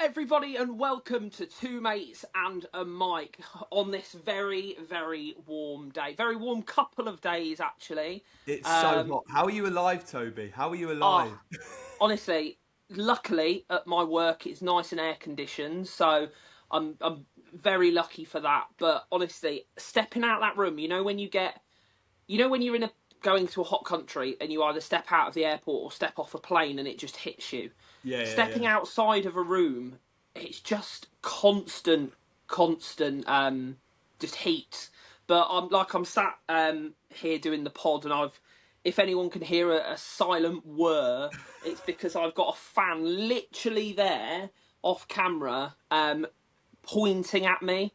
everybody, and welcome to Two Mates and a Mic on this very, very warm day. Very warm couple of days, actually. It's so hot. How are you alive, Toby? How are you Oh, alive? honestly, luckily at my work it's nice and air conditioned, so I'm very lucky for that. But honestly, stepping out that room, when you're in a going to a hot country and you either step out of the airport or step off a plane and it just hits you. Yeah, yeah, Stepping yeah. outside of a room, it's just constant, just heat. But I'm sat here doing the pod, and if anyone can hear a silent whir, it's because I've got a fan literally there off camera, pointing at me.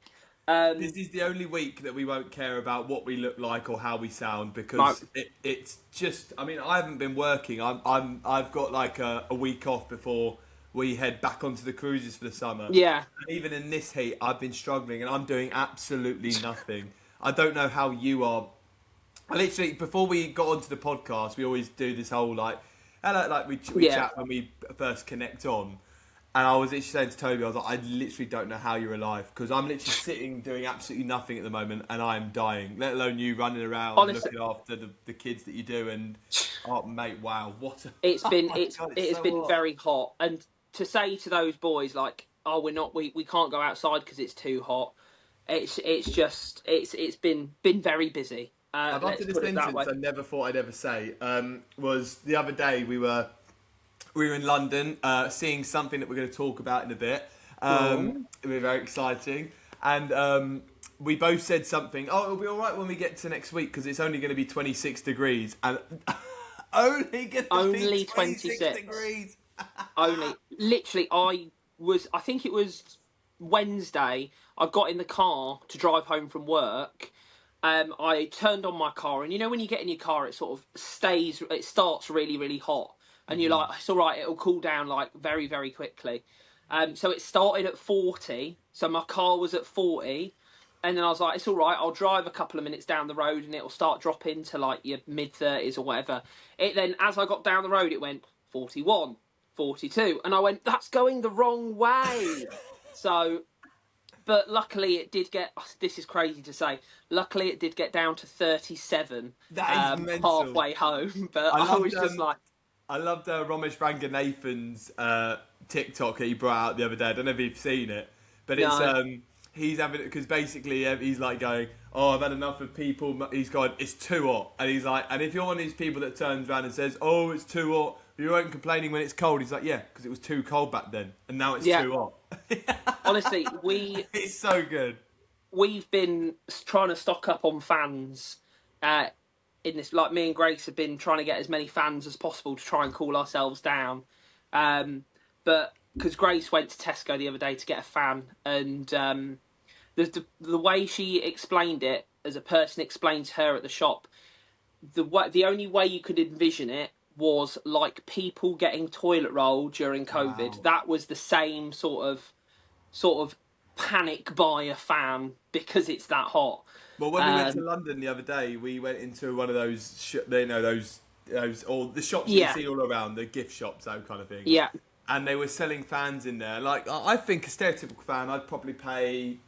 This is the only week that we won't care about what we look like or how we sound No, because it's just. I mean, I haven't been working. I've got like a week off before we head back onto the cruises for the summer. yeah, And even in this heat, I've been struggling and I'm doing absolutely nothing. I don't know how you are. I literally, before we got onto the podcast, we always do this whole like, hello, like we yeah. chat when we first connect on. And I was literally saying to Toby, I was like, I literally don't know how you're alive because I'm literally sitting doing absolutely nothing at the moment and I'm dying, let alone you running around Honestly, looking after the kids that you do. And, oh, mate, wow, what a. it's Oh been my it's God, it it's has so been hot. very hot, and to say to those boys like, oh, we can't go outside because it's too hot. It's been very busy. I've Let's uttered a put it that sentence way. I never thought I'd ever say. Was the other day we were in London, seeing something that we're going to talk about in a bit. Oh, It was very exciting, and we both said something. Oh, it'll be all right when we get to next week because it's only going to be 26 degrees, and only going to be only 26 26. degrees. Only literally, I think it was Wednesday. I got in the car to drive home from work. I turned on my car, and when you get in your car, it sort of it starts really, really hot, and you're like, it's all right, it'll cool down like very, very quickly. So it started at 40, so my car was at 40, and then I was like, it's all right, I'll drive a couple of minutes down the road, and it'll start dropping to like your mid 30s or whatever. It then, as I got down the road, it went 41, 42, and I went, that's going the wrong way. So but luckily it did get, this is crazy to say, luckily it did get down to 37 That is mental. halfway home. But I I loved was just like, I loved Ramesh Ranganathan's TikTok that he brought out the other day. I don't know if you've seen it, but it's no, he's having because basically he's like going, oh, I've had enough of people. He's going, it's too hot, and he's like, and if you're one of these people that turns around and says, oh, it's too hot, you weren't complaining when it's cold. He's like, yeah, because it was too cold back then, and now it's yeah, too hot. honestly, It's so good. we've been trying to stock up on fans. Uh, in this, like me and Grace have been trying to get as many fans as possible to try and cool ourselves down. But because Grace went to Tesco the other day to get a fan, and the way she explained it, as a person explained to her at the shop, the only way you could envision it was like people getting toilet roll during COVID. Wow. That was the same sort of panic buy a fan because it's that hot. Well, when we went to Um, London the other day, we went into one of those, those all the shops that you yeah, see all around, the gift shops, that kind of thing. yeah, And they were selling fans in there. Like I think a stereotypical fan, I'd probably pay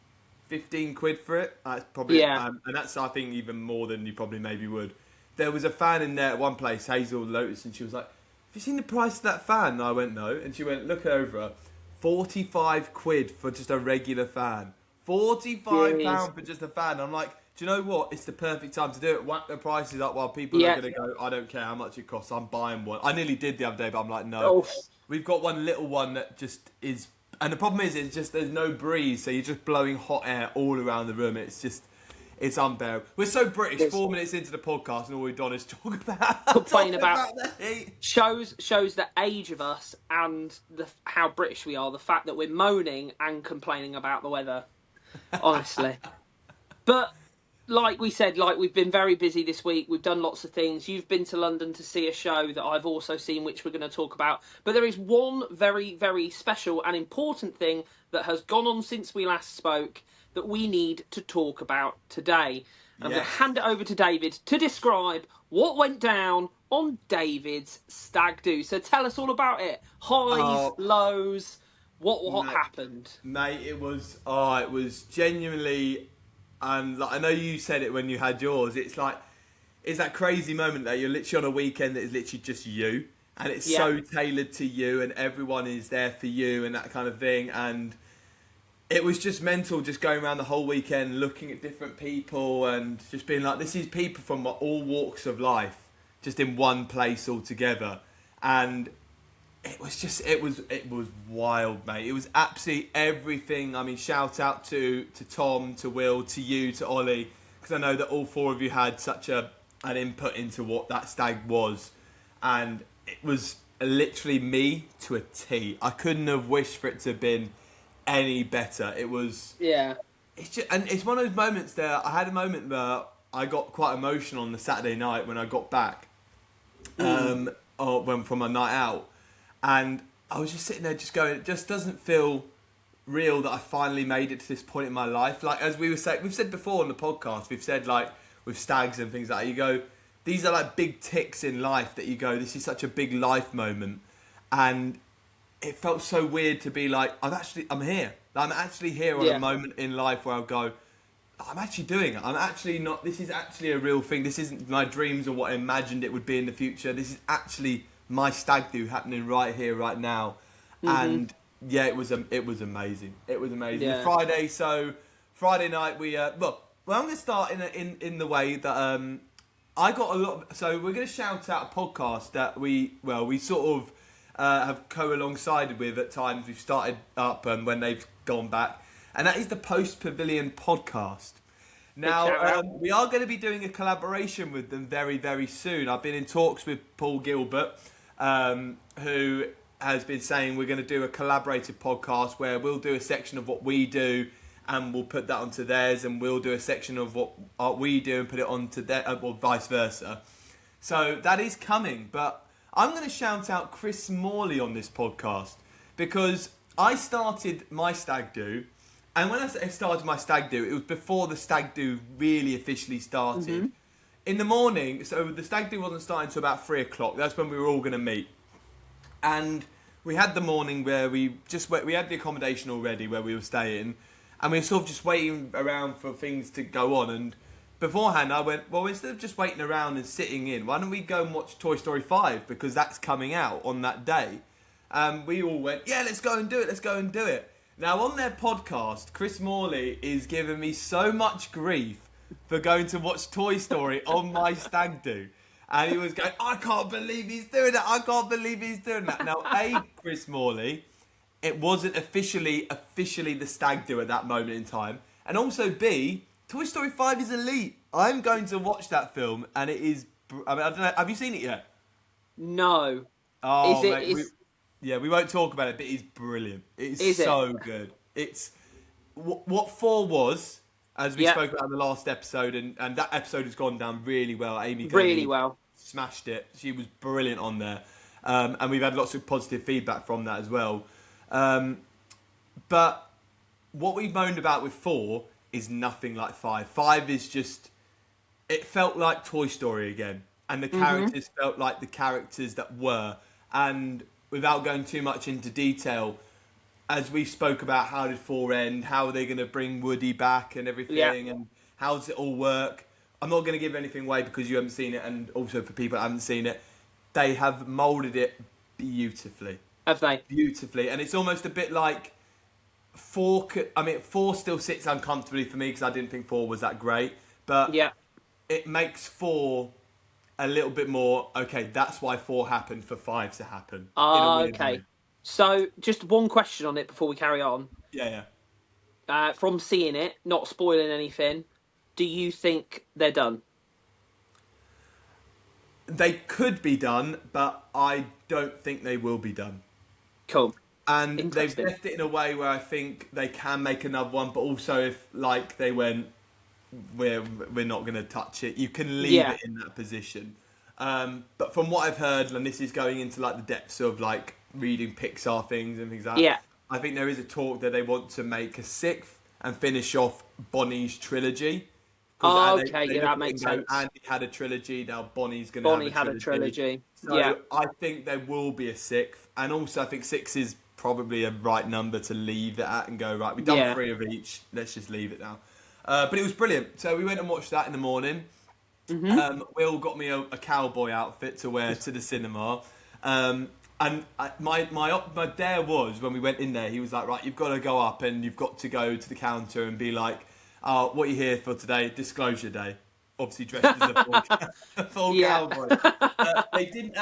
15 quid for it. That's probably, yeah, and that's I think even more than you probably maybe would. There was a fan in there at one place, Hazel Lotus, and she was like, "Have you seen the price of that fan?" And I went, "No," and she went, "Look over, 45 quid for just a regular fan. 45 jeez, pound for just a fan." I'm like, do you know what? It's the perfect time to do it. Whack the prices up while people are yeah. going to go, I don't care how much it costs. I'm buying one. I nearly did the other day, but I'm like, no. Oh, We've got one little one that just is, and the problem is, it's just there's no breeze, so you're just blowing hot air all around the room. It's unbearable. We're so British. this 4 minutes into the podcast, and all we've done is talk about complain talking about about the heat. shows the age of us and how British we are. The fact that we're moaning and complaining about the weather, honestly. But like we said, like we've been very busy this week. We've done lots of things. You've been to London to see a show that I've also seen, which we're going to talk about. But there is one very, very special and important thing that has gone on since we last spoke that we need to talk about today. And I'm going Yes. to hand it over to David to describe what went down on David's stag do. So tell us all about it. Highs, Oh, lows, What Mate, happened? mate, it was genuinely, and like, I know you said it when you had yours. It's like it's that crazy moment that you're literally on a weekend that is literally just you, and it's Yeah, so tailored to you, and everyone is there for you, and that kind of thing. And it was just mental, just going around the whole weekend, looking at different people, and just being like, this is people from all walks of life, just in one place all together, and it was wild, mate. It was absolutely everything. I mean, shout out to Tom, to Will, to you, to Ollie, because I know that all four of you had such an input into what that stag was, and it was literally me to a T. I couldn't have wished for it to have been any better. It was. yeah. It's just, and it's one of those moments there. I had a moment where I got quite emotional on the Saturday night when I got back, or when from a night out, and I was just sitting there, just going, it just doesn't feel real that I finally made it to this point in my life. Like, as we were saying, we've said before on the podcast, we've said, like, with stags and things like that, you go, these are like big ticks in life that you go, this is such a big life moment. And it felt so weird to be like, I'm here. I'm actually here on Yeah. a moment in life where I'll go, I'm actually doing it. I'm actually not, this is actually a real thing. This isn't my dreams or what I imagined it would be in the future. This is actually my stag do happening right here, right now. And yeah, it was amazing. It was amazing. Yeah. Friday night well, I'm going to start in the way that I got a lot. So we're going to shout out a podcast that we sort of have co-alongside with at times. We've started up when they've gone back, and that is the Post Pavilion podcast. shout Now, out. we are going to be doing a collaboration with them very, very soon. I've been in talks with Paul Gilbert, who has been saying we're going to do a collaborative podcast where we'll do a section of what we do and we'll put that onto theirs, and we'll do a section of what we do and put it onto their, or vice versa. So that is coming, but I'm going to shout out Chris Morley on this podcast because I started my stag do, and when I started my stag do, it was before the stag do really officially started. In the morning, so the stag do wasn't starting until about 3 o'clock. That's when we were all going to meet. And we had the morning where we had the accommodation already where we were staying, and we were sort of just waiting around for things to go on. And beforehand, I went, well, instead of just waiting around and sitting in, why don't we go and watch Toy Story 5 because that's coming out on that day. We all went, yeah, let's go and do it. Now, on their podcast, Chris Morley is giving me so much grief for going to watch Toy Story on my stag do. And he was going, I can't believe he's doing that. Now, Chris Morley, it wasn't officially the stag do at that moment in time. And also, B, Toy Story 5 is elite. I'm going to watch that film, and it is, I don't know, have you seen it yet? No. Oh, Is mate, we won't talk about it, but it's brilliant. It's so good. It's what 4 was, as we spoke about in the last episode, and that episode has gone down really well. Amy really well. smashed it. She was brilliant on there, and we've had lots of positive feedback from that as well. But what we moaned about with 4 is nothing like 5. 5 is just, it felt like Toy Story again, and the characters felt like the characters that were. And without going too much into detail, as we spoke about how did 4 end, how are they going to bring Woody back and everything, and how does it all work? I'm not going to give anything away because you haven't seen it, and also for people that haven't seen it, they have moulded it beautifully. Have they? Beautifully. And it's almost a bit like 4 still sits uncomfortably for me because I didn't think 4 was that great, but it makes 4 a little bit more, okay, that's why 4 happened for 5 to happen. Okay. So, just one question on it before we carry on. Yeah. From seeing it, not spoiling anything, do you think they're done? They could be done, but I don't think they will be done. Cool. And they've left it in a way where I think they can make another one, but also if, like, they went, we're not going to touch it, you can leave it in that position. But from what I've heard, and this is going into, like, the depths of, like, reading Pixar things and things like that, Yeah. I think there is a talk that they want to make a 6th and finish off Bonnie's trilogy. Oh, okay, that makes sense. Andy had a trilogy, now Bonnie's going to have a trilogy. Bonnie had a trilogy. So I think there will be a 6th, and also I think 6 is probably a right number to leave it at and go, right, we've done 3 of each, let's just leave it now. But it was brilliant. So we went and watched that in the morning. Will got me a cowboy outfit to wear to the cinema. My dare was, when we went in there, he was like, right, you've got to go up and you've got to go to the counter and be like, oh, what are you here for today? Disclosure day. Obviously dressed as a full cowboy. They didn't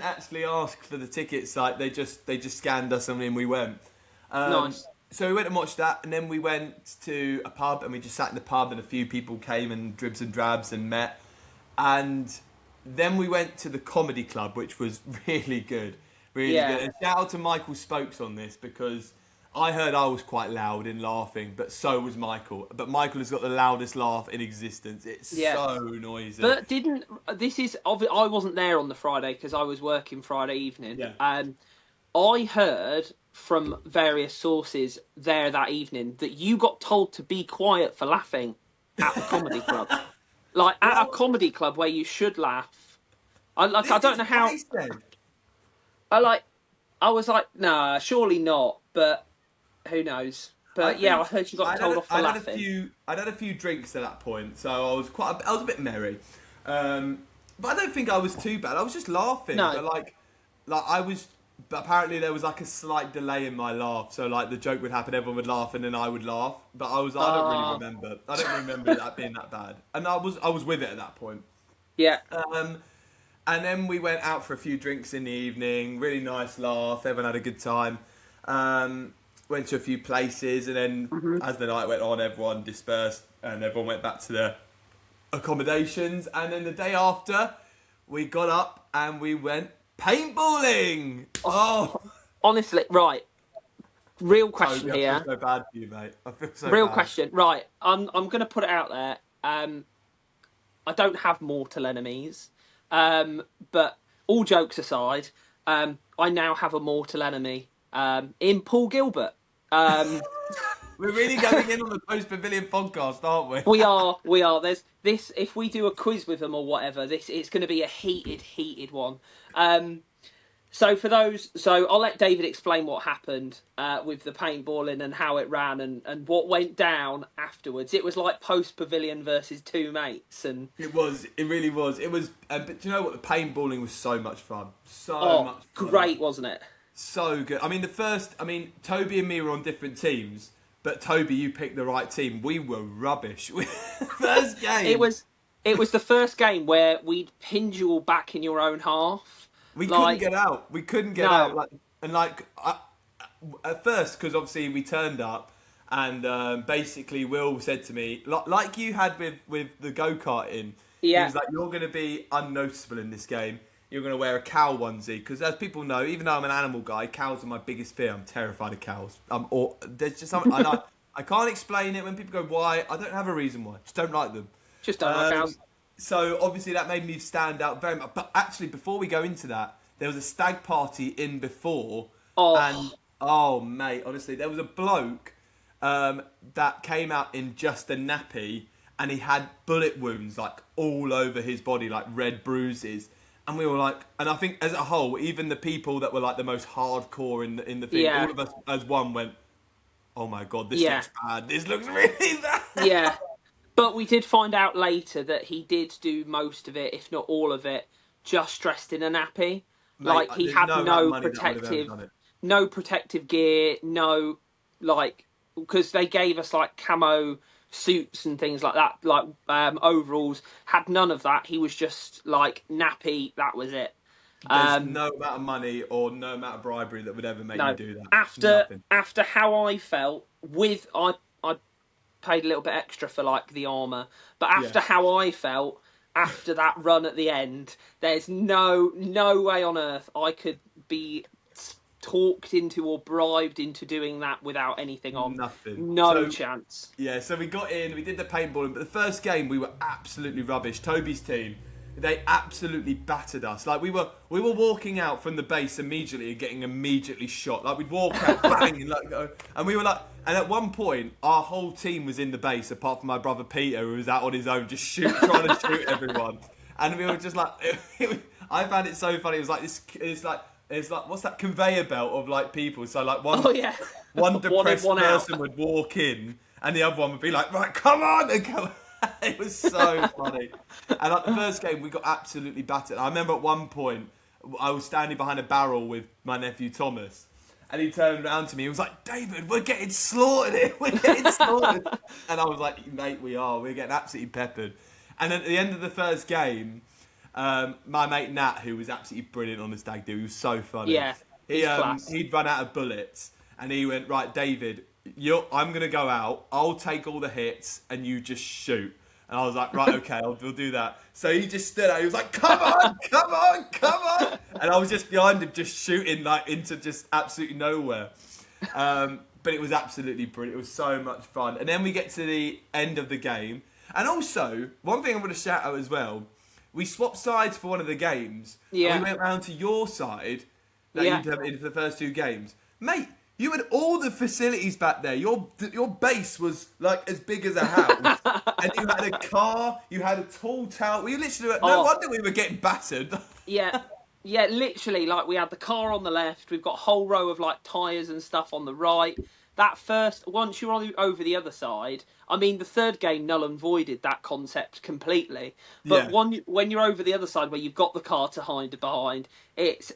actually ask for the tickets. Like they just scanned us and then we went. Nice. So we went and watched that, and then we went to a pub and we just sat in the pub, and a few people came and dribs and drabs and met, and then we went to the comedy club, which was really good, really good. And shout out to Michael Spokes on this, because I heard I was quite loud in laughing, but so was Michael. But Michael has got the loudest laugh in existence. It's so noisy. But I wasn't there on the Friday because I was working Friday evening. Yeah. I heard from various sources there that evening that you got told to be quiet for laughing at the comedy club. Like, at a comedy club where you should laugh. I don't know how... I was like, nah, surely not, but who knows? But I heard you got told off for laughing. I'd had a few drinks at that point, so I was a bit merry. But I don't think I was too bad. I was just laughing. No. But I was... But apparently there was like a slight delay in my laugh, so like the joke would happen, everyone would laugh, and then I would laugh. But I don't really remember. I don't remember that being that bad, and I was with it at that point. Yeah. And then we went out for a few drinks in the evening. Really nice laugh. Everyone had a good time. Went to a few places, and then as the night went on, everyone dispersed, and everyone went back to their accommodations. And then the day after, we got up and we went paintballing! Oh! Honestly, right. Real question here. I feel so bad for you, mate. I feel so Real bad. question. Right. I'm going to put it out there. I don't have mortal enemies. But all jokes aside, I now have a mortal enemy in Paul Gilbert. We're really going in on the Post Pavilion podcast, aren't we? We are. There's this. If we do a quiz with them or whatever, it's going to be a heated one. So I'll let David explain what happened with the paintballing and how it ran and what went down afterwards. It was like Post Pavilion versus two mates, and it really was. It was. But do you know what? The paintballing was so much fun. So much fun. Great, wasn't it? So good. I mean, Toby and me were on different teams. But Toby, you picked the right team. We were rubbish. First game. It was the first game where we'd pinned you all back in your own half. We couldn't get out. We couldn't get out. At first, because obviously we turned up, and basically Will said to me, like you had with the go-karting, he was like, you're going to be unnoticeable in this game. You're going to wear a cow onesie, because as people know, even though I'm an animal guy, cows are my biggest fear. I'm terrified of cows. There's just something I can't explain it when people go, why? I don't have a reason why. Just don't like them. Just don't like cows. So obviously that made me stand out very much. But actually, before we go into that, there was a stag party in before, and mate, honestly, there was a bloke that came out in just a nappy, and he had bullet wounds like all over his body, like red bruises. And we were like, and I think as a whole, even the people that were like the most hardcore in the thing, all of us as one went, oh my God, this looks bad. This looks really bad. Yeah. But we did find out later that he did do most of it, if not all of it, just dressed in a nappy. Mate, like he had no protective gear, because they gave us like camo suits and things like that, like overalls. Had none of that. He was just like nappy. That was it. There's no amount of money or no amount of bribery that would ever make you do that. After how I felt I paid a little bit extra for like the armour, but after how I felt after that run at the end, there's no way on earth I could be talked into or bribed into doing that without anything on. Nothing. No chance. Yeah, so we got in, we did the paintballing, but the first game we were absolutely rubbish. Toby's team, they absolutely battered us. Like we were walking out from the base immediately and getting immediately shot. Like we'd walk out, bang, and we were like, and at one point our whole team was in the base apart from my brother Peter, who was out on his own just trying to shoot everyone. And we were just like, I found it so funny. It was like this. It's like It's like, what's that conveyor belt of like people? So like Oh yeah, one one in, depressed one out. person would walk in, and the other one would be like, right, come on, and go. It was so funny. And like the first game, we got absolutely battered. I remember at one point, I was standing behind a barrel with my nephew Thomas, and he turned around to me. He was like, "David, we're getting slaughtered here. We're getting slaughtered." And I was like, "Mate, we are. We're getting absolutely peppered." And then at the end of the first game, my mate Nat, who was absolutely brilliant on the stag do, he was so funny. Yeah, he's class. He'd run out of bullets, and he went, "Right, David, I'm gonna go out. I'll take all the hits, and you just shoot." And I was like, "Right, okay, we'll do that." So he just stood out. He was like, "Come on, come on, come on!" And I was just behind him, just shooting like into just absolutely nowhere. But it was absolutely brilliant. It was so much fun. And then we get to the end of the game, and also one thing I want to shout out as well. We swapped sides for one of the games. Yeah. And we went round to your side that Yeah. you'd have into the first two games. Mate, you had all the facilities back there. Your base was like as big as a house. And you had a car, you had a tall tower. We literally, no wonder we were getting battered. Yeah. Yeah, literally, like, we had the car on the left, we've got a whole row of, like, tyres and stuff on the right. That first, once you're over the other side, I mean, the third game null and voided that concept completely. But Yeah. when you're over the other side where you've got the car to hide behind, it's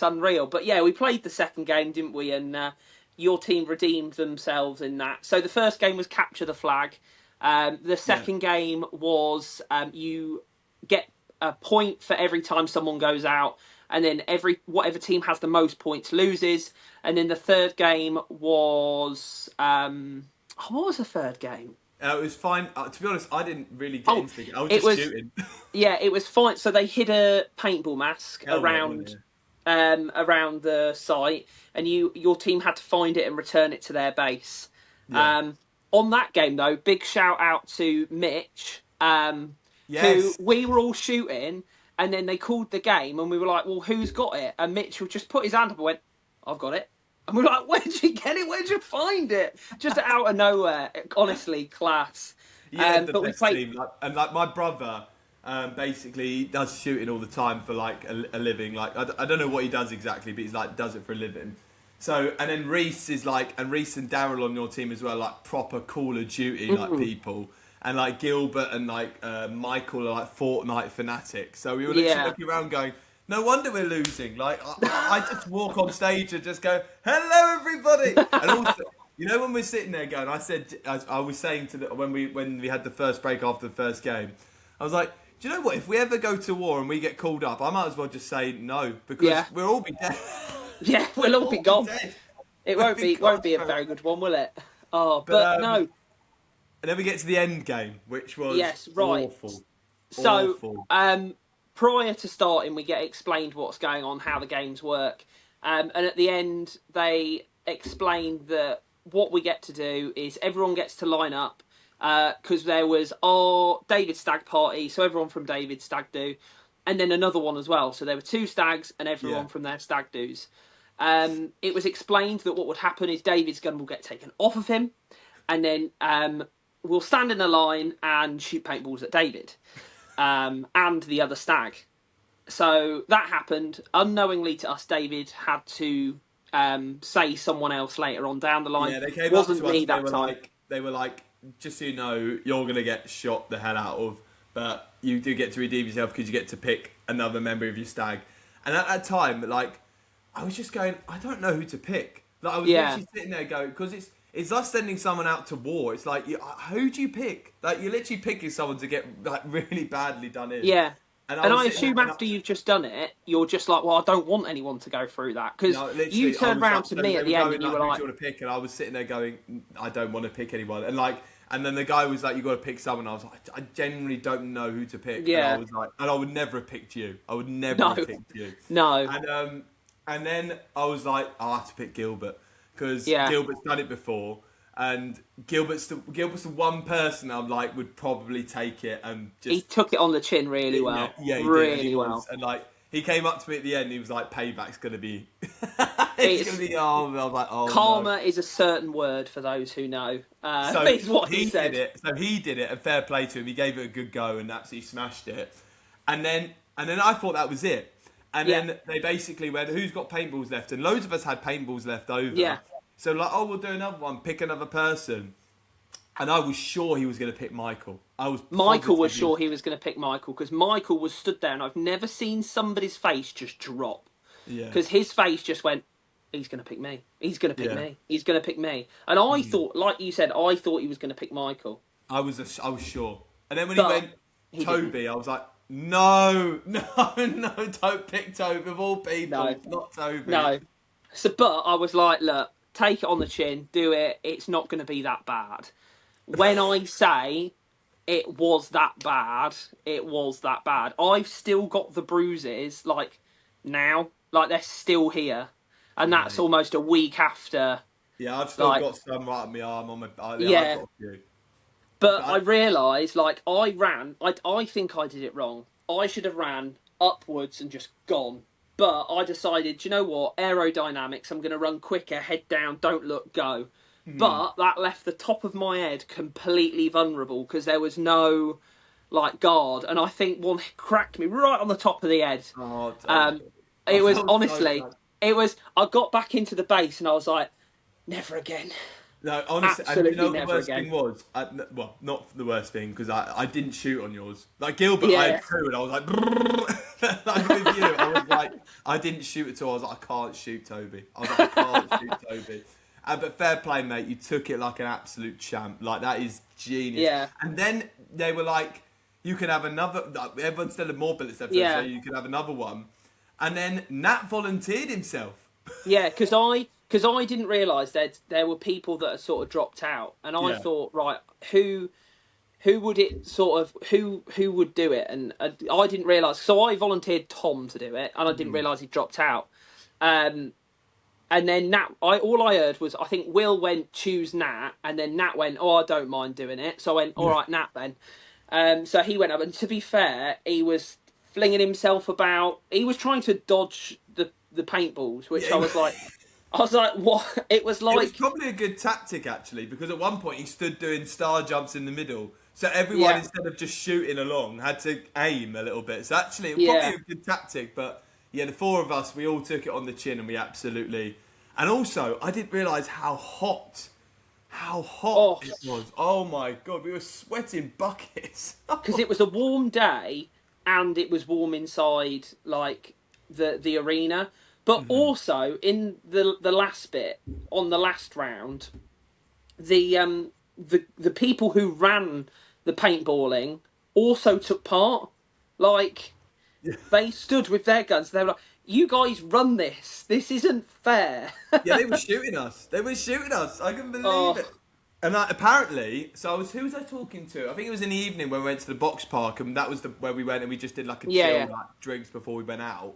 unreal. But yeah, we played the second game, didn't we? And your team redeemed themselves in that. So the first game was capture the flag. The second game was you get a point for every time someone goes out, and then whatever team has the most points loses. And then the third game was what was the third game? It was fine. To be honest, I didn't really get into it. I was just shooting. Yeah, it was fine. So they hid a paintball mask Helmet, around the site, and your team had to find it and return it to their base. Yeah. On that game though, big shout out to Mitch, Yes. who we were all shooting, and then they called the game, and we were like, "Well, who's got it?" And Mitch just put his hand up and went, "I've got it." And we were like, "Where'd you get it? Where'd you find it?" Just out of nowhere. Honestly, class. Yeah, the but best we played. team. And like my brother, basically he does shooting all the time for like a living. Like I don't know what he does exactly, but he's like does it for a living. So and then Reese is like, and Reese and Daryl on your team as well, like proper Call of Duty like people. And like Gilbert and like Michael are like Fortnite fanatics. So we were literally looking around going, no wonder we're losing. Like I just walk on stage and just go, hello everybody. And also, you know, when we're sitting there going, I was saying to when we had the first break after the first game, I was like, do you know what? If we ever go to war and we get called up, I might as well just say no, because we'll all be dead. Yeah, we'll all be gone. Dead. It won't be a very good one, will it? Oh, but no. And then we get to the end game, which was awful. So, awful. Prior to starting, we get explained what's going on, how the games work, and at the end, they explained that what we get to do is everyone gets to line up, because there was our David Stag party, so everyone from David's Stag do, and then another one as well. So there were two stags and everyone from their stag do's. It was explained that what would happen is David's gun will get taken off of him, and then we'll stand in a line and shoot paintballs at David and the other stag. So that happened. Unknowingly to us, David had to say someone else later on down the line. Yeah, they came Wasn't up to me us. that time. They were like, just so you know, you're going to get shot the hell out of, but you do get to redeem yourself because you get to pick another member of your stag. And at that time, like, I was just going, I don't know who to pick. Like, I was literally sitting there going, because it's like sending someone out to war. It's like, who do you pick? Like, you're literally picking someone to get like really badly done in. Yeah. And I assume there, after you've just done it, you're just like, well, I don't want anyone to go through that. Because you turned round to me at the end and you were like, who do you want to pick? And I was sitting there going, I don't want to pick anyone. And then the guy was like, you got to pick someone. I was like, I genuinely don't know who to pick. Yeah. And I was like, and I would never have picked you. I would never have picked you. No. And then I was like, I'll have to pick Gilbert. Because Gilbert's done it before. And Gilbert's the one person I'm like would probably take it and just. He took it on the chin really well. Yeah, he really did. well. And like he came up to me at the end, and he was like, "Payback's gonna be." It's gonna be. Oh, I was like, "Oh." Karma is a certain word for those who know. So is what he said. Did it. So he did it, and fair play to him. He gave it a good go and absolutely smashed it. And then I thought that was it. And then they basically went, who's got paintballs left? And loads of us had paintballs left over. Yeah. So like, oh, we'll do another one, pick another person. And I was sure he was going to pick Michael. Michael was sure he was going to pick Michael, because Michael was stood there, and I've never seen somebody's face just drop. Yeah. Because his face just went, he's going to pick me. He's going to pick me. He's going to pick me. And I thought, like you said, I thought he was going to pick Michael. I was sure. And then when he went Toby, I was like, no, don't pick Toby of all people. No, not Toby. No. So, but I was like, look, take it on the chin, do it. It's not going to be that bad. When I say it was that bad, it was that bad. I've still got the bruises, like, now. Like, they're still here. And that's almost a week after. Yeah, I've still got some right on my arm. I've got a few. But I realised, like, I ran. I think I did it wrong. I should have ran upwards and just gone. But I decided, do you know what? Aerodynamics, I'm going to run quicker, head down, don't look, go. But that left the top of my head completely vulnerable, because there was no, like, guard. And I think one cracked me right on the top of the head. Oh, it was, honestly, it was, I got back into the base and I was like, never again. No, honestly, absolutely, and you know what the worst thing was? Well, not the worst thing, because I didn't shoot on yours. Like Gilbert, I had two, and I was like, like with you, I was like, I didn't shoot at all. I was like, I can't shoot Toby. I was like, I can't shoot Toby. But fair play, mate. You took it like an absolute champ. Like, that is genius. Yeah. And then they were like, you can have another. Everyone still had more bullets left, so you can have another one. And then Nat volunteered himself. Yeah, because I didn't realise that there were people that had sort of dropped out, and I thought, right, who would it sort of who would do it, and I didn't realise. So I volunteered Tom to do it, and I didn't realise he dropped out. And then Nat, all I heard was, I think Will went, choose Nat, and then Nat went, oh, I don't mind doing it. So I went, all right, Nat then. So he went up, and to be fair, he was flinging himself about. He was trying to dodge the paintballs, which I was like, what? It was like... It was probably a good tactic, actually, because at one point he stood doing star jumps in the middle. So everyone, instead of just shooting along, had to aim a little bit. So actually, it was probably a good tactic, but... Yeah, the four of us, we all took it on the chin, and we absolutely... And also, I didn't realise how hot it was. Oh my God, we were sweating buckets. Because it was a warm day, and it was warm inside, like, the arena. But also, in the last bit, on the last round, the people who ran the paintballing also took part. Like... They stood with their guns. They were like, you guys run this. This isn't fair. Yeah, they were shooting us. I couldn't believe it. And apparently, who was I talking to? I think it was in the evening when we went to the box park, and that was where we went, and we just did like a chill, like drinks before we went out.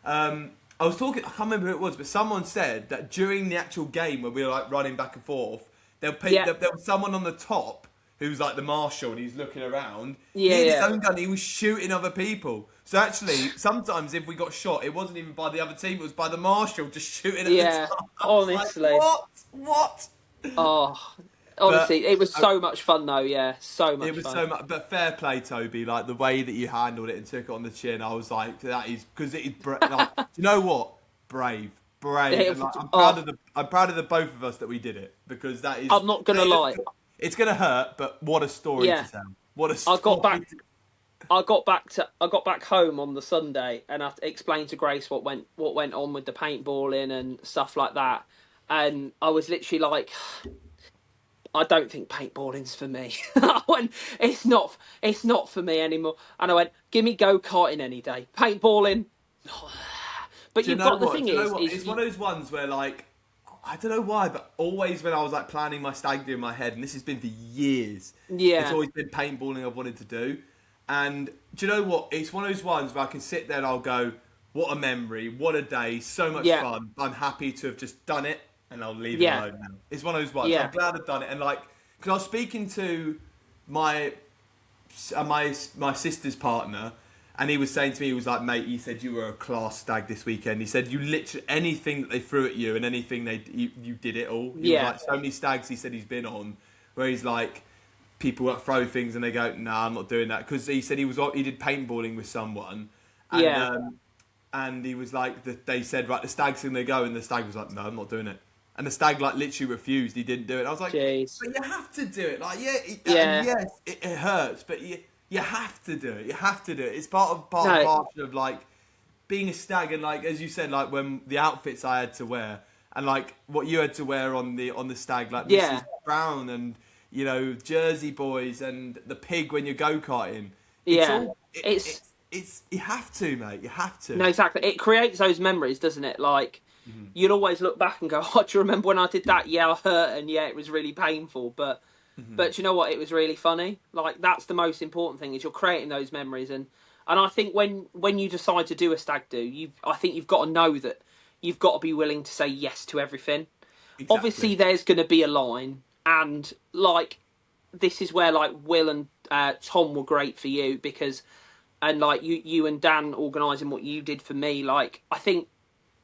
I was talking, I can't remember who it was, but someone said that during the actual game where we were like running back and forth, there was someone on the top who's like the marshal, and he's looking around. He had his own gun. He was shooting other people. So actually, sometimes if we got shot, it wasn't even by the other team. It was by the marshal just shooting at the top. Honestly. Like, what? Oh, honestly, it was so much fun though. Yeah, so much. It was fun. so much. But fair play, Toby. Like the way that you handled it and took it on the chin, I was like, that is because it is. Like, do you know what? Brave. And, like, I'm proud of the both of us that we did it, because that is. I'm not gonna lie. It's gonna hurt, but what a story to tell! What a story! I got back home on the Sunday, and I explained to Grace what went on with the paintballing and stuff like that, and I was literally like, I don't think paintballing's for me. I went, it's not for me anymore. And I went, give me go-karting any day. Paintballing, but you've got the thing is it's one of those ones where, like, I don't know why, but always when I was like planning my stag do in my head, and this has been for years, it's always been paintballing I've wanted to do. And do you know what? It's one of those ones where I can sit there and I'll go, what a memory, what a day, so much fun. I'm happy to have just done it, and I'll leave it alone now. It's one of those ones. I'm glad I've done it. And like, because I was speaking to my sister's partner, and he was saying to me, he was like, mate, he said you were a class stag this weekend. He said you literally, anything that they threw at you and anything you did it all. He was like, so many stags he said he's been on, where he's like, people throw things and they go, nah, I'm not doing that. Because he said he did paintballing with someone. And and he was like, they said, right, the stag's going to go, and the stag was like, no, I'm not doing it. And the stag like literally refused. He didn't do it. I was like, Jeez. but you have to do it. Like, and Yeah. yes, it hurts, but you have to do it. You have to do it. It's part and No. parcel of like being a stag, and like as you said, like when the outfits I had to wear, and like what you had to wear on the stag, like Yeah. Mrs. Brown and Jersey Boys and the pig when you're go-karting. It's Yeah. all It's it's you have to, mate. You have to. no, exactly. It creates those memories, doesn't it? Like, you'll always look back and go, "Oh, do you remember when I did that? Yeah, I hurt, and yeah, it was really painful." But you know what? It was really funny. Like, that's the most important thing, is you're creating those memories. And I think when you decide to do a stag do, I think you've got to know that you've got to be willing to say yes to everything. Exactly. Obviously, there's going to be a line, and like, this is where like Will and Tom were great for you, because, and like you and Dan organising what you did for me. Like, I think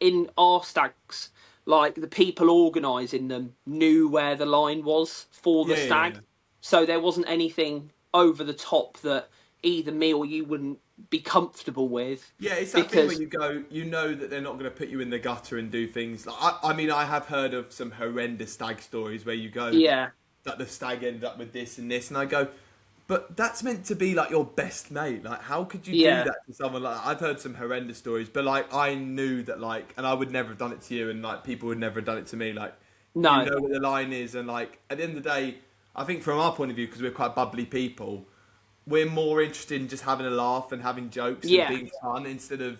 in our stags, like the people organising them knew where the line was for the stag, Yeah. so there wasn't anything over the top that either me or you wouldn't be comfortable with. Yeah, it's that thing where you go, you know that they're not going to put you in the gutter and do things. Like, I mean, I have heard of some horrendous stag stories where you go, Yeah, that the stag ended up with this and this, and I go, but that's meant to be like your best mate. Like, how could you Yeah. do that to someone like that? I've heard some horrendous stories, but like, I knew that, like, and I would never have done it to you, and like, people would never have done it to me. Like, no, you know where the line is, and like, at the end of the day, I think from our point of view, because we're quite bubbly people, we're more interested in just having a laugh and having jokes Yeah. and being fun, instead of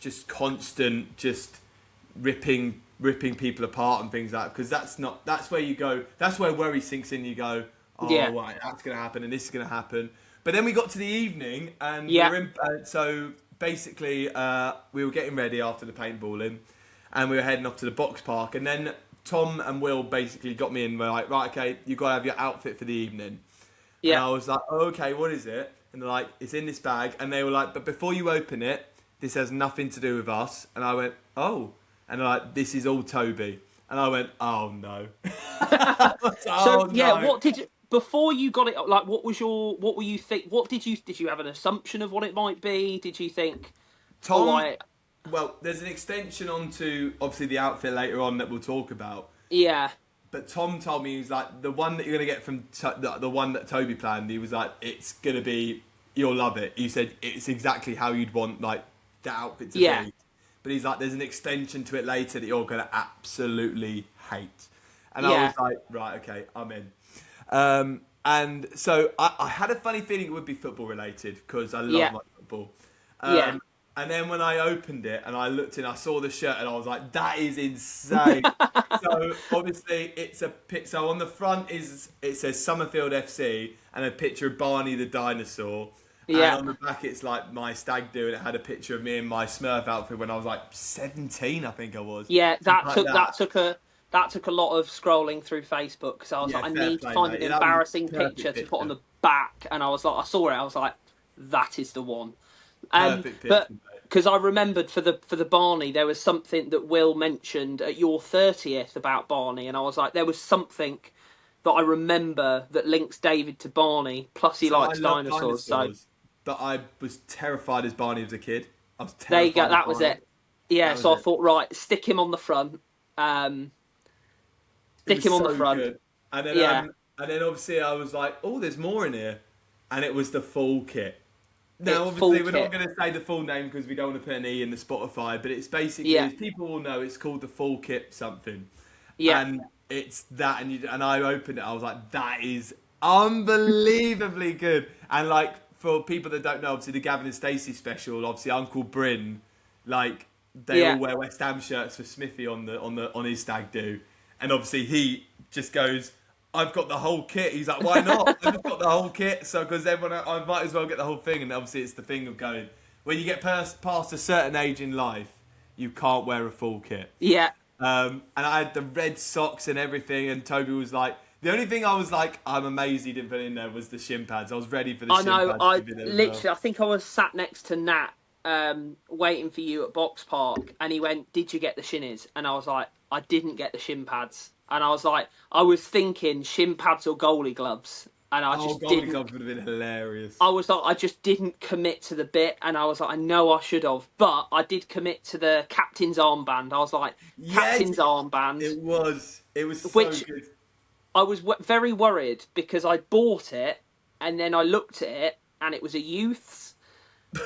just constant, just ripping people apart and things like that. Because that's where you go, that's where worry sinks in. You go, oh, Yeah. right, that's going to happen and this is going to happen. But then we got to the evening, and Yeah. we were in, so basically we were getting ready after the paintballing, and we were heading off to the box park, and then Tom and Will basically got me in. We're like, right, okay, you've got to have your outfit for the evening. And yeah, I was like, oh, okay, what is it? And they're like, it's in this bag. And they were like, but before you open it, this has nothing to do with us. And I went, oh. And they're like, this is all Toby. And I went, oh no. So yeah, no. what did you, before you got it? Like, what were you think? What did you have an assumption of what it might be? Did you think, Tom, I well, there's an extension onto obviously the outfit later on that we'll talk about. yeah, But Tom told me, he was like, the one that you're going to get from the one that Toby planned, he was like, it's going to be, you'll love it. He said, it's exactly how you'd want like the outfit to Yeah. be. But he's like, there's an extension to it later that you're going to absolutely hate. And I Yeah. was like, right, okay, I'm in. And so I had a funny feeling it would be football related, because I love Yeah. my football. Yeah. And then when I opened it and I looked in, I saw the shirt and I was like, that is insane. So obviously it's so on the front it says Summerfield FC and a picture of Barney the dinosaur. Yeah. And on the back it's like my stag do, and it had a picture of me in my Smurf outfit when I was like 17, I think I was. yeah. That Like took that. that took a lot of scrolling through Facebook, because I was Yeah, like, I fair need play, to find mate. an Yeah, that was a embarrassing perfect picture to put on picture. the back, and I was like, I saw it, I was like, that is the one. Perfect picture, But mate. because I remembered for the Barney, there was something that Will mentioned at your 30th about Barney, and I was like, there was something that I remember that links David to Barney. Plus, he So I likes love dinosaurs. dinosaurs, but I was terrified as Barney as a kid. I was So there you terrified go. as That was Barney. it. Yeah. That So was I it. thought, right, stick him on the front. It Stick was him on the so front. good. Yeah. And then obviously I was like, oh, there's more in here, and it was the full kit. Now, It's full obviously, we're not kit. going to say the full name because we don't want to put an E in the Spotify, but it's basically, Yeah. as people will know, it's called the full kit something. Yeah. And it's that, and I opened it, I was like, that is unbelievably good. And like, for people that don't know, obviously the Gavin and Stacey special, obviously Uncle Bryn, like, they Yeah. all wear West Ham shirts for Smithy on his stag do. And obviously he just goes, I've got the whole kit. He's like, why not? I've just got the whole kit. So, because everyone, I might as well get the whole thing. And obviously, it's the thing of going, when you get past a certain age in life, you can't wear a full kit. Yeah. And I had the red socks and everything. And Toby was like, the only thing I was like, I'm amazed he didn't put in there was the shin pads. I was ready for the I shin know. pads I to be there as literally, well. I think I was sat next to Nat, waiting for you at Box Park, and he went, "Did you get the shinnies?" And I was like, "I didn't get the shin pads." And I was like, I was thinking shin pads or goalie gloves. and I Oh, just Golden didn't. Gloves would have been hilarious. I was like, I just didn't commit to the bit, and I was like, I know I should have, but I did commit to the captain's armband. I was like, Yes, captain's armband, it was. It was so which good. I was very worried because I bought it, and then I looked at it, and it was a youth's.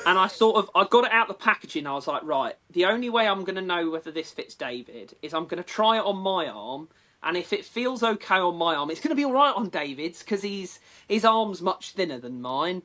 And I got it out the packaging. I was like, right, the only way I'm going to know whether this fits David is I'm going to try it on my arm. And if it feels okay on my arm, it's going to be all right on David's because his arm's much thinner than mine.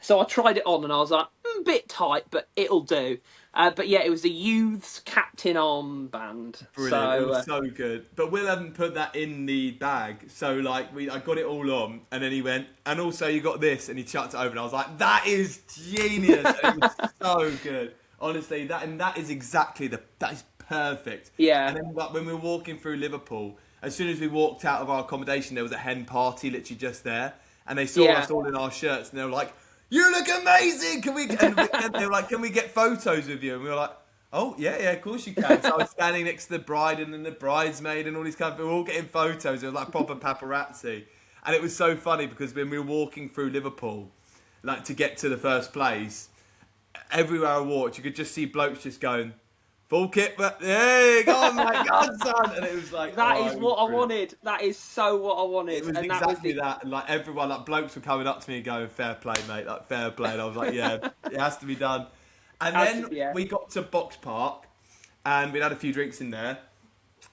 So I tried it on and I was like, bit tight, but it'll do. But yeah, it was the youth's captain armband. Brilliant. It So was so good. But Will hadn't put that in the bag. So like I got it all on and then he went, and also you got this, and he chucked it over and I was like, that is genius. And it was so good. Honestly, that is exactly that is perfect. yeah, And then like, when we were walking through Liverpool, as soon as we walked out of our accommodation, there was a hen party literally just there. And they saw yeah, us all in our shirts and they were like, you look amazing. And they were like, can we get photos with you? And we were like, oh, yeah, of course you can. So I was standing next to the bride and then the bridesmaid and all these kind of people. We were all getting photos. It was like proper paparazzi. And it was so funny because when we were walking through Liverpool, like to get to the first place, everywhere I walked, you could just see blokes just going, full kit, but hey, go on, mate, go on, son. And it was like, that oh, is it was what I brilliant. wanted. That is so what I wanted. It was And exactly that. And like everyone, like blokes were coming up to me and going, fair play, mate, like fair play. And I was like, yeah, it has to be done. And then yeah. we got to Box Park and we'd had a few drinks in there.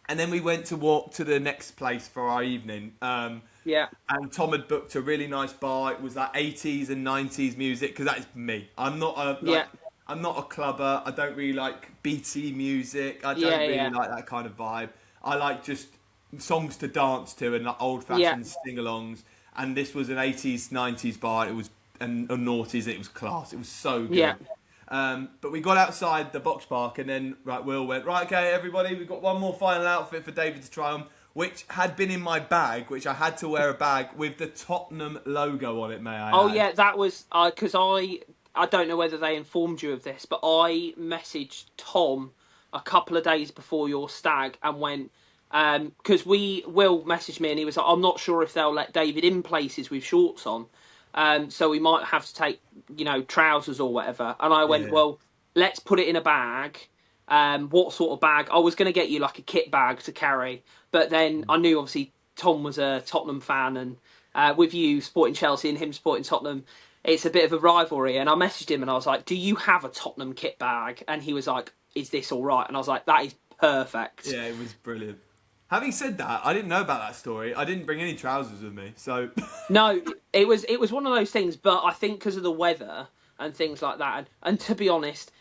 And then we went to walk to the next place for our evening. Yeah. And Tom had booked a really nice bar. It was like 80s and 90s music because that is me. I'm not a Yeah. I'm not a clubber. I don't really like BT music. I don't Yeah, really yeah. like that kind of vibe. I like just songs to dance to and like old Yeah. fashioned sing-alongs. And this was an 80s 90s bar. It was and noughties. And it was class. It was so good. Yeah. But we got outside the box park and then Will went, right, okay, everybody, we've got one more final outfit for David to try on, which had been in my bag, which I had to wear a bag with the Tottenham logo on it, may I Oh add. yeah, that was because I don't know whether they informed you of this, but I messaged Tom a couple of days before your stag and went because Will messaged me and he was like, I'm not sure if they'll let David in places with shorts on, so we might have to take trousers or whatever. And I went, Yeah. well, let's put it in a bag. What sort of bag? I was going to get you like a kit bag to carry, but then I knew obviously Tom was a Tottenham fan, and with you supporting Chelsea and him supporting Tottenham, it's a bit of a rivalry. And I messaged him and I was like, "Do you have a Tottenham kit bag?" And he was like, "Is this all right?" And I was like, "That is perfect." Yeah, it was brilliant. Having said that, I didn't know about that story. I didn't bring any trousers with me, so... No, it was one of those things, but I think because of the weather and things like that, and to be honest,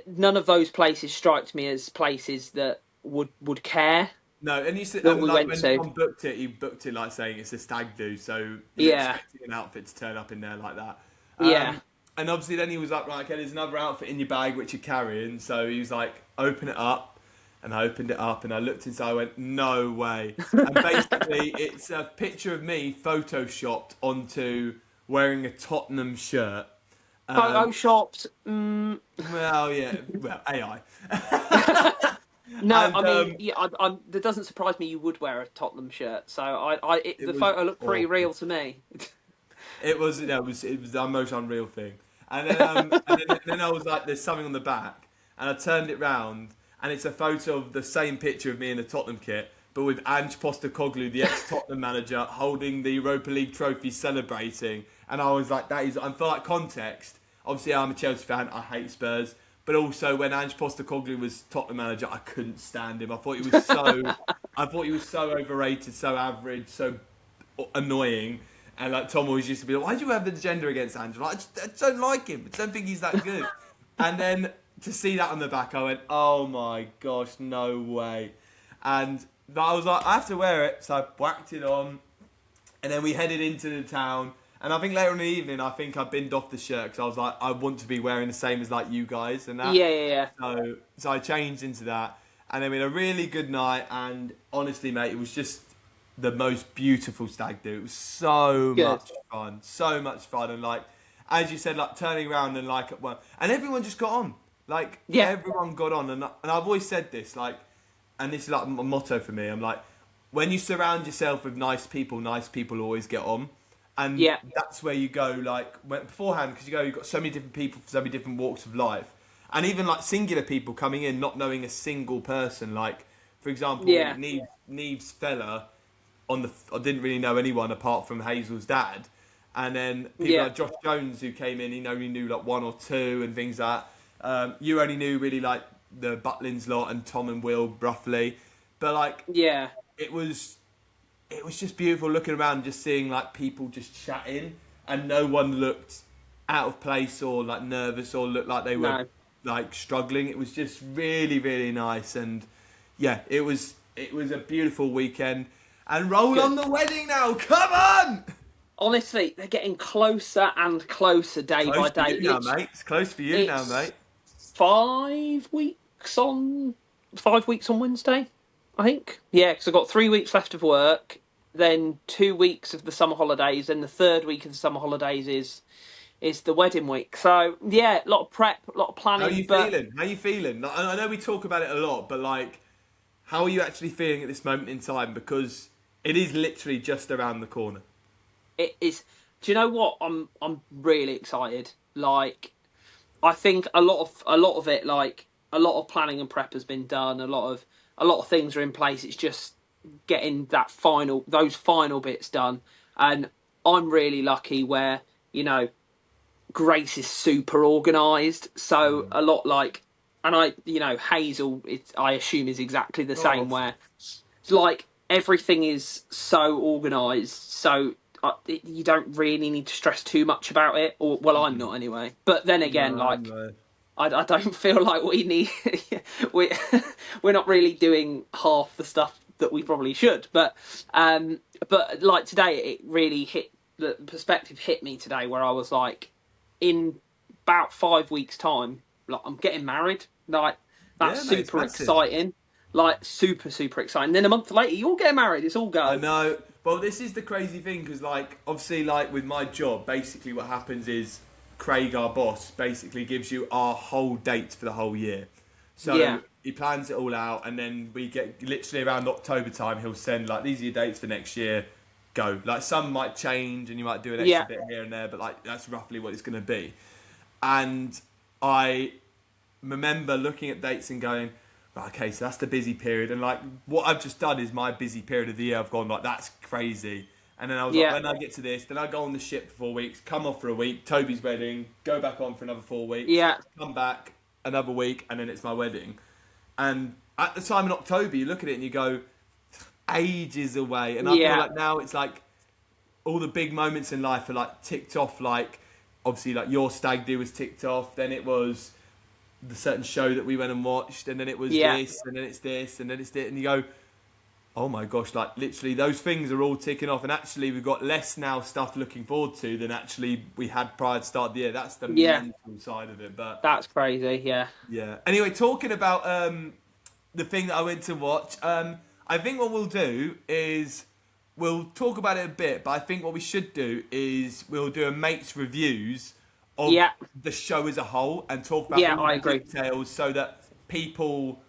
none of those places striked me as places that would care No, and you said, that and we like went when to. Tom booked it, he booked it like saying it's a stag do, so you're Yeah, expecting an outfit to turn up in there like that. yeah, And obviously then he was like, right, okay, there's another outfit in your bag which you're carrying. So he was like, open it up. And I opened it up and I looked inside, I went, no way. And basically it's a picture of me photoshopped onto wearing a Tottenham shirt. photoshopped. Well, yeah, well, AI. No, And I mean, yeah, that doesn't surprise me. You would wear a Tottenham shirt, so it the was photo looked pretty awful. real to me. It was, it was the most unreal thing. And then I was like, there's something on the back. And I turned it round and it's a photo of the same picture of me in the Tottenham kit, but with Ange Postecoglou, the ex-Tottenham manager, holding the Europa League trophy, celebrating. And I was like, that is, and for like context, obviously I'm a Chelsea fan, I hate Spurs, but also when Ange Postecoglou was Tottenham manager, I couldn't stand him. I thought he was so overrated, so average, so annoying. And like Tom always used to be like, why do you have the agenda against Ange? Like, I just don't like him. I don't think he's that good. And then to see that on the back, I went, oh my gosh, no way. And I was like, I have to wear it. So I whacked it on. And then we headed into the town. And I think later in the evening, I think I binned off the shirt because I was like, I want to be wearing the same as like you guys and that. Yeah, yeah, yeah. So I changed into that. And then we had a really good night. And honestly, mate, it was just the most beautiful stag do. It was so Good. much fun. So much fun. And like, as you said, like turning around and like, well, and everyone just got on. Like, Yeah. everyone got on. And I've always said this, like, and this is like a motto for me. I'm like, when you surround yourself with nice people always get on. And Yeah, that's where you go, like, beforehand, because you've got so many different people from so many different walks of life. And even, like, singular people coming in, not knowing a single person. Like, for example, yeah, Neve's fella, I didn't really know anyone apart from Hazel's dad. And then people yeah, like Josh Jones who came in, he only knew, like, one or two and things like that. You only knew, really, like, the Butlins lot and Tom and Will, roughly. But, like, yeah. it was just beautiful looking around and just seeing like people just chatting and no one looked out of place or like nervous or looked like they were No, like struggling. It was just really, really nice. And yeah, it was a beautiful weekend. And roll good. on the wedding now, come on. Honestly, they're getting closer and closer day by Close for day. you now, mate. It's close for you now, It's mate. 5 weeks on Wednesday, I think. Yeah, because I've got 3 weeks left of work, then 2 weeks of the summer holidays, and the third week of the summer holidays is the wedding week. So yeah, a lot of prep, a lot of How are planning, you but feeling? How are you feeling? Like, I know we talk about it a lot, but like, how are you actually feeling at this moment in time? Because it is literally just around the corner. it is. Do you know what? I'm really excited. Like, I think a lot of it, like a lot of planning and prep has been done. A lot of things are in place. It's just getting those final bits done. And I'm really lucky where you know Grace is super organised. So a lot like, and Hazel, I assume is exactly the Oh, same. Where it's like everything is so organised. So you don't really need to stress too much about it. Or well, I'm not anyway. But then again, no, like no. I don't feel like we need we we're not really doing half the stuff that we probably should. But like today, it really hit the perspective hit me today where I was like, in about 5 weeks' time, like I'm getting married. Like that's Yeah, mate, it's super massive. exciting. Like super super exciting. Then a month later, you're getting married. It's all I go. know. Well, this is the crazy thing because, like, obviously, like with my job, basically what happens is Craig, our boss, basically gives you our whole dates for the whole year. Yeah, So he plans it all out, and then we get literally around October time. He'll send like these are your dates for next year. Go. Like some might change, and you might do an extra yeah, bit here and there, but like that's roughly what it's going to be. And I remember looking at dates and going, right, okay, so that's the busy period. And like what I've just done is my busy period of the year. I've gone like, that's crazy. And then I was like, yeah, when I get to this, then I go on the ship for 4 weeks, come off for a week, Toby's wedding, go back on for another 4 weeks, yeah, come back another week, and then it's my wedding. And at the time in October, you look at it and you go, ages away. And I feel yeah, like now it's like all the big moments in life are like ticked off. Like obviously, like your stag do was ticked off. Then it was the certain show that we went and watched, and then it was yeah. this, and then it's this, and then it's this, and you go, oh my gosh, like literally those things are all ticking off, and actually we've got less now stuff looking forward to than actually we had prior to start of the year. That's the Yeah. mental side of it, but That's crazy. Yeah. yeah. Anyway, talking about the thing that I went to watch, I think what we'll do is we'll talk about it a bit, but I think what we should do is we'll do a mate's reviews of Yeah. the show as a whole and talk about Yeah, all I the agree. details so that people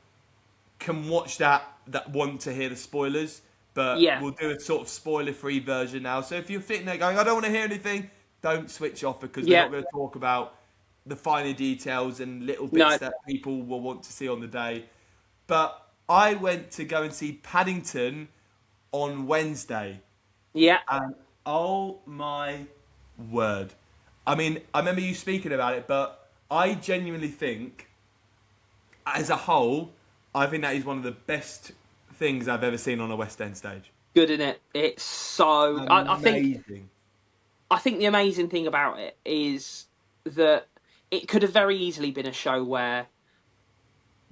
can watch that want to hear the spoilers. But Yeah. we'll do a sort of spoiler-free version now. So if you're sitting there going, I don't want to hear anything, don't switch off because we're Yeah. not going to talk about the finer details and little bits No. that people will want to see on the day. But I went to go and see Paddington on Wednesday. Yeah. And oh my word. I mean, I remember you speaking about it, but I genuinely think, as a whole, I think that is one of the best things I've ever seen on a West End stage. Good in it. It's so. I think. Amazing. I think the amazing thing about it is that it could have very easily been a show where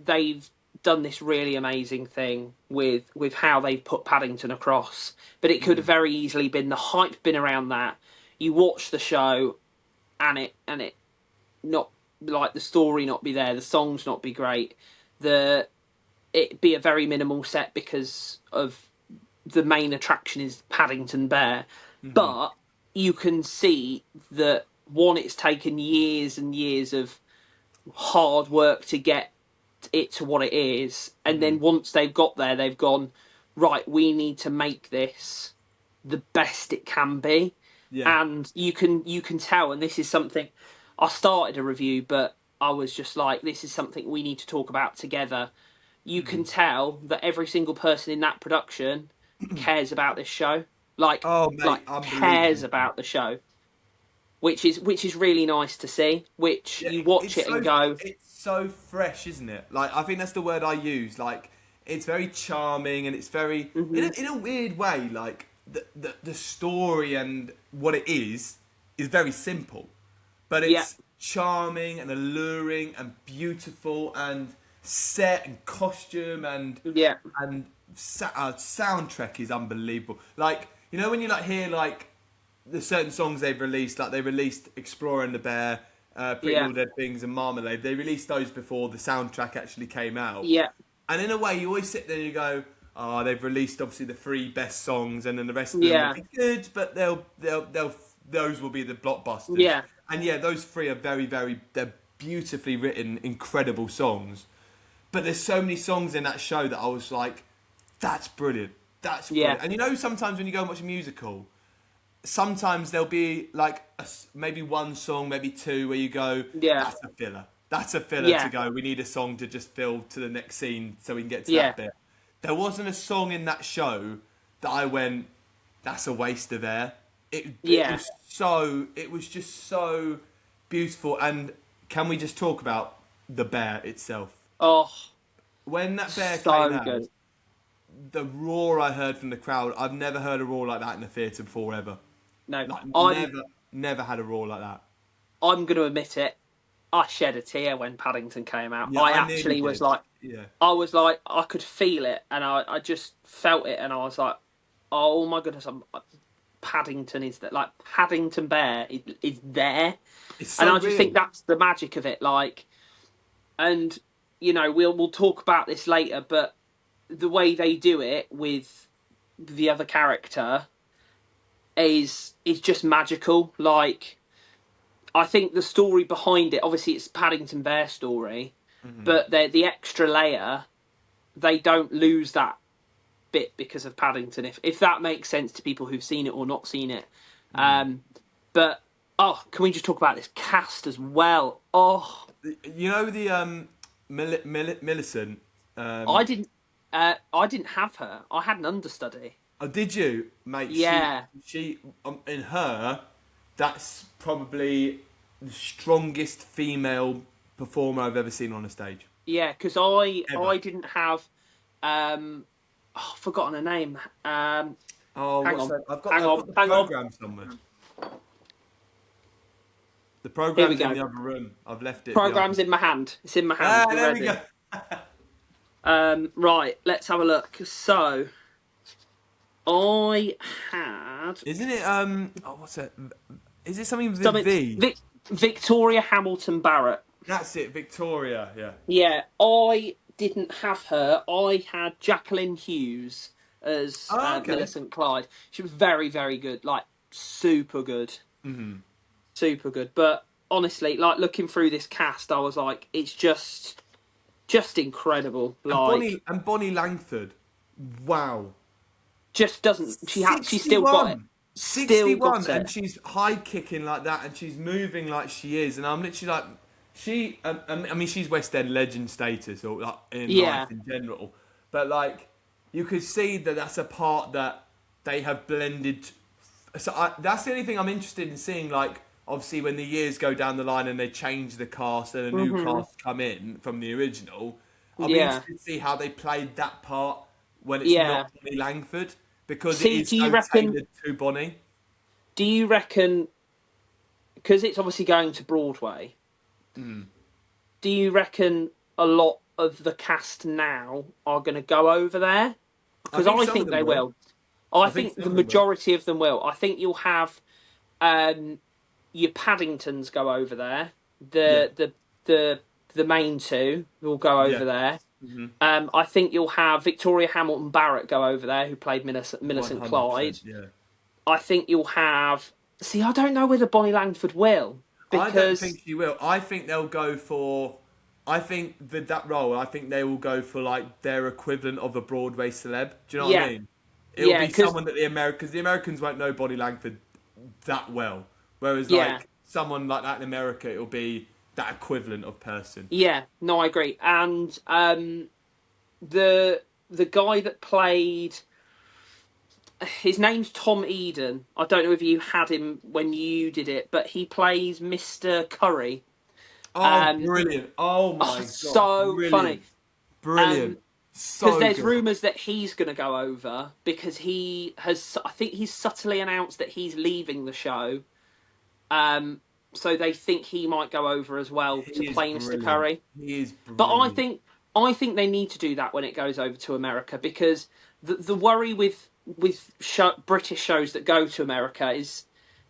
they've done this really amazing thing with how they've put Paddington across, but it could have very easily been the hype been around that. You watch the show, and it not like the story not be there, the songs not be great, the it be a very minimal set because of the main attraction is Paddington Bear, but you can see that one, it's taken years and years of hard work to get it to what it is, and then once they've got there, they've gone, right, we need to make this the best it can be. Yeah. And you can tell, and this is something I started a review, but I was just like, this is something we need to talk about together. You can tell that every single person in that production cares about this show. Oh, mate, Like cares unbelievable. about the show, which is really nice to see. Which Yeah, you watch it's it and so go, it's so fresh, isn't it? Like I think that's the word I use. Like it's very charming and it's very hmm in a weird way. Like the story and what it is very simple, but yeah, it's charming and alluring and beautiful and set and costume yeah, and soundtrack is unbelievable. Like you know when you like hear like the certain songs they've released, like they released Explorer and the Bear, Pretty yeah, Little Dead Things, and Marmalade. They released those before the soundtrack actually came out. yeah, And in a way, you always sit there and you go, "Oh, they've released obviously the three best songs, and then the rest of them will yeah, be good, but they'll those will be the blockbusters." yeah, And yeah, those three are they're beautifully written, incredible songs. But there's so many songs in that show that I was like, "That's brilliant, that's yeah, brilliant." And you know, sometimes when you go and watch a musical sometimes there'll be like maybe one song, maybe two, where you go, yeah, "That's a filler. That's a filler." To yeah, go, we need a song to just fill to the next scene so we can get to yeah, that bit. There wasn't a song in that show that I went, "That's a waste of air." yeah. It was just so beautiful. And can we just talk about the bear itself? Oh, When that bear came so good. out, the roar I heard from the crowd, I've never heard a roar like that in a theatre before ever. No, Like I'm never had a roar like that. I'm going to admit it. I shed a tear when Paddington came out. Yeah, I I nearly actually was did. like, Yeah. I could feel it, and I just felt it, and I was like, oh my goodness, Paddington is that like Paddington Bear is there, It's and so I just think real. that's the magic of it. Like, and we'll talk about this later, but the way they do it with the other character is just magical. Like, I think the story behind it, obviously, it's Paddington Bear story, but the extra layer, they don't lose that bit because of Paddington. If that makes sense to people who've seen it or not seen it, um, but can we just talk about this cast as well? Oh, You know the Millicent. I didn't, I didn't have her. I had an understudy. Oh, did you, mate? Yeah, She in her, that's probably the strongest female performer I've ever seen on a stage yeah, because I ever. I didn't have, I've forgotten her name. Oh, Hang what's on, that? hang I've on, got the hang on. program somewhere. The Here we program's in go. the other room. I've left it behind. Program's in my hand. It's in my hand. Ah, We're there we go. ready. Right, let's have a look. So, I had Isn't it? Oh, what's that? Is it something with a something. V? Victoria Hamilton Barrett. That's it, Victoria. Yeah. Yeah, I didn't have her. I had Jacqueline Hughes as Oh, okay. Millicent Clyde. She was very, very good. Like, super good. Super good. But honestly, like, looking through this cast, I was like, it's just incredible. Like, And Bonnie Langford. Wow. just doesn't. She still got it. 61. Still 61 got and it. she's high kicking like that and she's moving like she is and I'm literally like I mean she's West End legend status or like in Yeah. life in general but like you could see that that's a part that they have blended that's the only thing I'm interested in seeing like obviously when the years go down the line and they change the cast and a new hmm cast come in from the original I'll be Yeah. interested to see how they played that part when it's not Yeah. Bonnie Langford because it See, is so tailored to Bonnie. do you reckon, because it's obviously going to Broadway, do you reckon a lot of the cast now are going to go over there? I Because think I some of think them they will. will. I I think think some the of them will. majority of them will. I think you'll have um, your Paddingtons go over there. Yeah, The main two will go yeah, over there. I think you'll have Victoria Hamilton Barrett go over there, who played one Millicent hundred percent. Clyde. Yeah, I think you'll have. See, I don't know whether Bonnie Langford will I don't because think she will. I think they'll go for. I think with that role, I think they will go for like their equivalent of a Broadway celeb. Do you know what I Yeah, mean? It will yeah, be because someone that the Americans won't know Bonnie Langford that well, whereas yeah, like someone like that in America, it'll be that equivalent of person. yeah. No, I agree. And the the guy that played his name's Tom Eden. I don't know if you had him when you did it, but he plays Mr. Curry. Oh, Um, brilliant! Oh oh, my god, so funny. brilliant, brilliant, Um, because so there's good. rumours that he's going to go over because he has. I think he's subtly announced that he's leaving the show. Um, so they think he might go over as well to He is play Mr. brilliant. Curry. He is But brilliant. I think they need to do that when it goes over to America because the worry with British shows that go to America is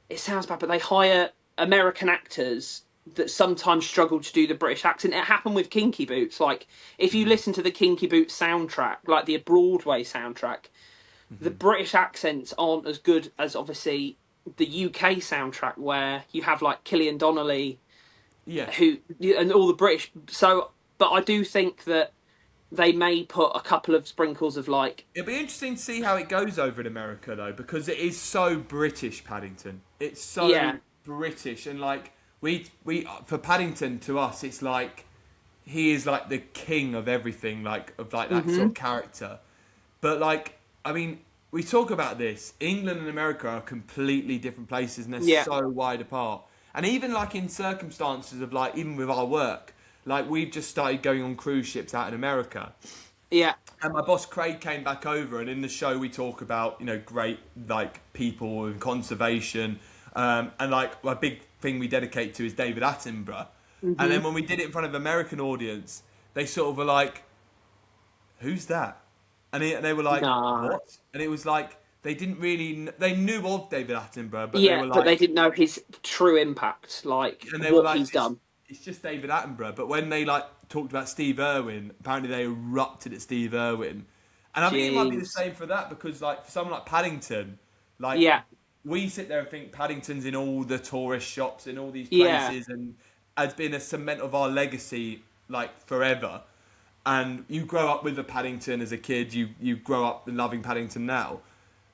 it sounds bad, but they hire American actors that sometimes struggle to do the British accent. It happened with Kinky Boots. Like if you listen to the Kinky Boots soundtrack, like the Broadway soundtrack, the British accents aren't as good as obviously the UK soundtrack, where you have like Killian Donnelly, Yeah. who and all the British. So, but I do think that they may put a couple of sprinkles of like, It'll be interesting to see how it goes over in America though, because it is so British, Paddington. It's so yeah, British, and like we for Paddington to us, it's like he is like the king of everything, like of like that sort of character. But like, I mean, we talk about this. England and America are completely different places, and they're yeah, so wide apart. And even like in circumstances of like, even with our work, like we've just started going on cruise ships out in America. yeah, And my boss Craig came back over, and in the show we talk about great like people and conservation, and like a big thing we dedicate to is David Attenborough. And then when we did it in front of an American audience, they sort of were like, "Who's that?" And they were like, nah, "What?" And it was like they didn't really they knew of David Attenborough, but they yeah, were but they like, didn't know his true impact, like and they were what like, he's done. it's just David Attenborough. But when they like talked about Steve Irwin, apparently they erupted at Steve Irwin. And I think it might be the Jeez, same for that, because like for someone like Paddington, like yeah, we sit there and think Paddington's in all the tourist shops in all these yeah, places and has been a cement of our legacy like forever. And you grow up with a Paddington as a kid, you grow up loving Paddington now.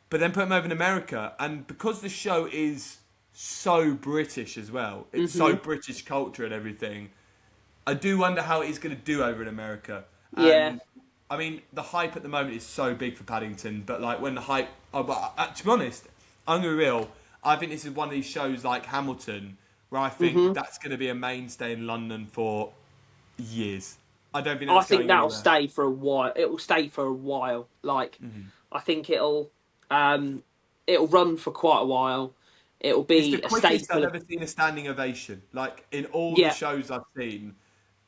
But then put him over in America, and because the show is so British as well, it's so British culture and everything, I do wonder how he's going to do over in America. yeah, And I mean, the hype at the moment is so big for Paddington, but like when the hype, to be honest, I'm going to be real. I think this is one of these shows like Hamilton, where I think that's going to be a mainstay in London for years. I don't think I that's think going that'll anywhere. stay for a while. It will stay for a while. Like, I think um, it'll run for quite a while. It'll It's the be a quickest I've staple. ever seen a standing ovation. Like in all the Yeah, shows I've seen,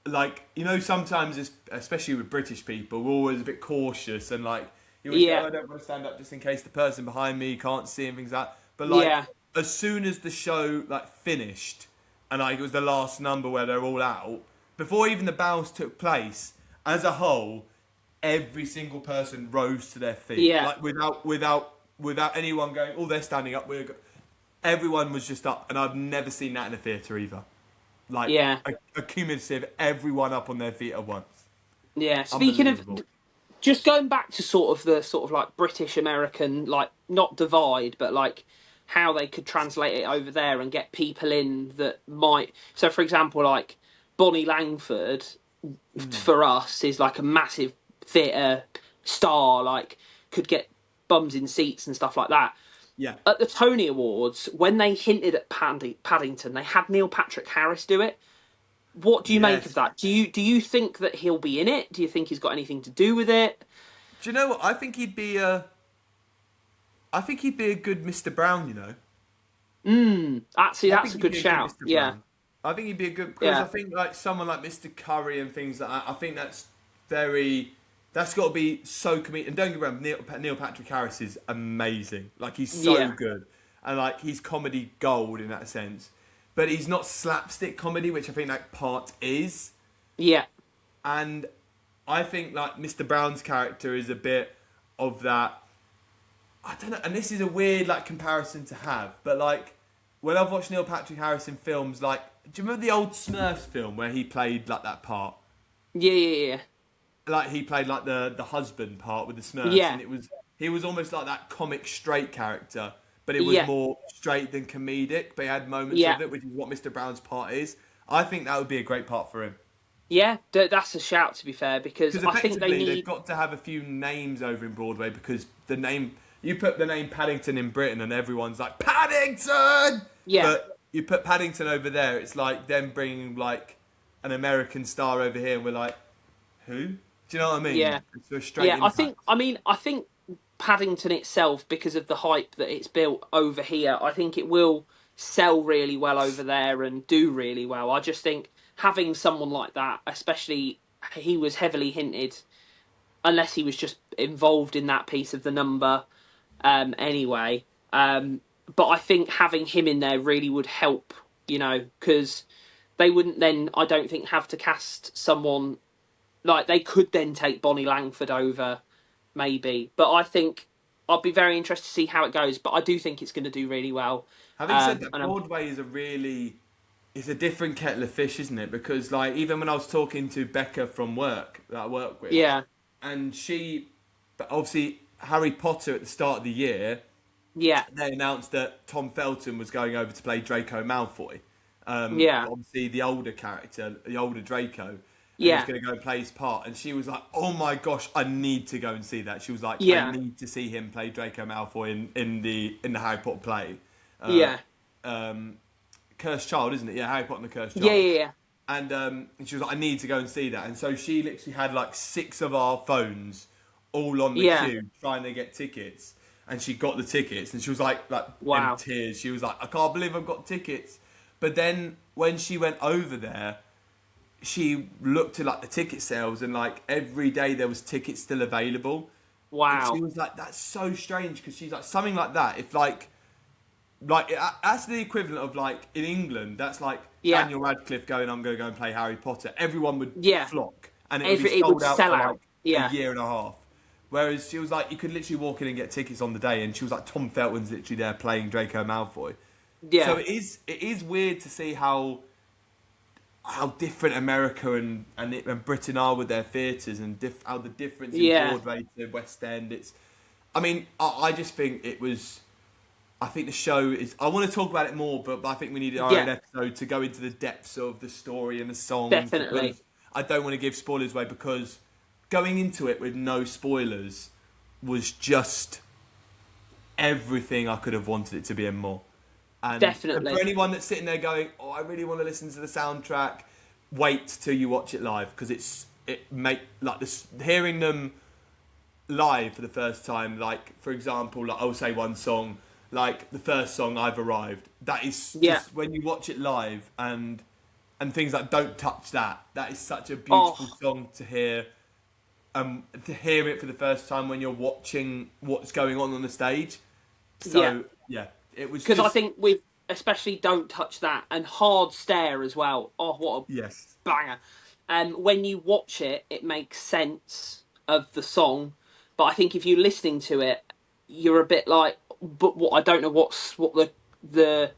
like sometimes, especially with British people, we're always a bit cautious and like you always go, yeah, oh, I don't want to stand up just in case the person behind me can't see and things like that. But like yeah, as soon as the show like finished and like it was the last number where they're all out, before even the bows took place, as a whole, every single person rose to their feet, yeah, like without anyone going, oh, they're standing up. Everyone was just up, and I've never seen that in a theatre either. Like yeah, a cumulative, everyone up on their feet at once. yeah. Speaking of, Unbelievable. just going back to sort of like British American, like not divide, but like how they could translate it over there and get people in that might. So, for example, like Bonnie Langford for us is like a massive theatre star, like could get bums in seats and stuff like that. Yeah. At the Tony Awards, when they hinted at Paddington, they had Neil Patrick Harris do it. What do you make of Yes. that? Do you think that he'll be in it? Do you think he's got anything to do with it? Do you know what? I think he'd be a. I think he'd be a good Mr. Brown. You know. Actually, I that's think a he'd good be a good shout. Mr. Yeah, Brown. I think he'd be a good because I yeah, think like someone like Mr. Curry and things like that. I think that's very. That's got to be so comedic. And don't get me wrong, Neil Patrick Harris is amazing. Like he's so yeah, good, and like he's comedy gold in that sense. But he's not slapstick comedy, which I think that part is. yeah, And I think like Mr. Brown's character is a bit of that. I don't know, and this is a weird like comparison to have, but like when I've watched Neil Patrick Harris in films, like do you remember the old Smurfs film where he played like that part? Yeah, yeah, yeah, Like he played like the husband part with the Smurfs, yeah, and he was almost like that comic straight character, but it was yeah, more straight than comedic. But he had moments yeah, of it, which is what Mr. Brown's part is. I think that would be a great part for him. yeah. That's a shout, to be fair, because Because I think they effectively they've need. got to have a few names over in Broadway because the name you put the name Paddington in Britain and everyone's like Paddington, Yeah, but you put Paddington over there, it's like them bringing like an American star over here, and we're like, who? Do you know what I mean? yeah, It's a straight yeah. impact. I think Paddington itself, because of the hype that it's built over here, I think it will sell really well over there and do really well. I just think having someone like that, especially he was heavily hinted, unless he was just involved in that piece of the number anyway. But I think having him in there really would help, because they wouldn't then, I don't think, have to cast someone like they could then take Bonnie Langford over, maybe. But I think I'll be very interested to see how it goes. But I do think it's going to do really well. Having said that, And Broadway is it's a different kettle of fish, isn't it? Because like even when I was talking to Becca from work that I work with, yeah, and but obviously Harry Potter at the start of the year, yeah, they announced that Tom Felton was going over to play Draco Malfoy. yeah, Obviously the older character, the older Draco, and he was yeah, going to go and play his part. And she was like, "Oh my gosh, I need to go and see that." She was like, "I yeah, need to see him play Draco Malfoy in the Harry Potter play." Uh, yeah, um, Cursed Child, isn't it? Yeah, Harry Potter and the Cursed yeah, Child. yeah, And she was like, I need to go and see that. And so she literally had like 6 of our phones all on the yeah. queue trying to get tickets. And she got the tickets and she was like in Wow. tears. She was like, I can't believe I've got tickets. But then when she went over there, she looked at like the ticket sales and like every day there was tickets still available. And she Wow. was like, that's so strange because she's like, something like that. If that's the equivalent of like in England. That's like Yeah. Daniel Radcliffe going, "I'm going to go and play Harry Potter." Everyone would Yeah. flock, and it would be It would sold out sell for like out. a Yeah. year and a half. Whereas she was like, you could literally walk in and get tickets on the day, and she was like, Tom Felton's literally there playing Draco Malfoy. So Yeah. it is weird to see how different America and Britain are with their theatres and how the difference in Yeah. Broadway to West End. I mean, I just think it was. I think the show is. I want to talk about it more, but I think we need our own Yeah. episode to go into the depths of the story and the songs Definitely. because I don't want to give spoilers away because going into it with no spoilers was just everything I could have wanted it to be and more. And for Definitely. anyone that's sitting there going, "Oh, I really want to listen to the soundtrack," wait till you watch it live because it make like this hearing them live for the first time. Like for example, like I'll say one song, like the first song, "I've Arrived." That is Yeah. just when you watch it live and things like "Don't Touch That." That is such a beautiful Oh, song to hear. To hear it for the first time when you're watching what's going on the stage. yeah. So yeah, it was Because I just think with especially Don't Touch That and Hard Stare as well. Oh, what a yes. banger. When you watch it, it makes sense of the song. But I think if you're listening to it, you're a bit like, but what I don't know what the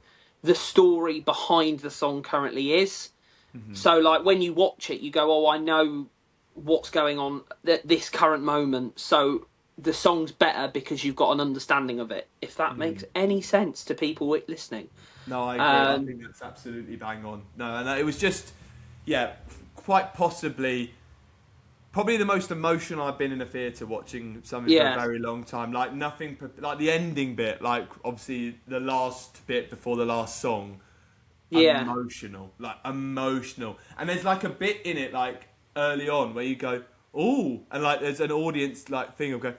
the story behind the song currently is. So like when you watch it, you go, oh, I know what's going on at this current moment. So the song's better because you've got an understanding of it. If that makes any sense to people listening. No, I agree. I Um, think that's absolutely bang on. No, and it was just, yeah, quite possibly, probably the most emotional I've been in a theatre watching something for a yeah, very long time. Like nothing, like the ending bit, like obviously the last bit before the last song, yeah, like emotional. And there's like a bit in it, like early on, where you go, "Oh," and like there's an audience like thing of go,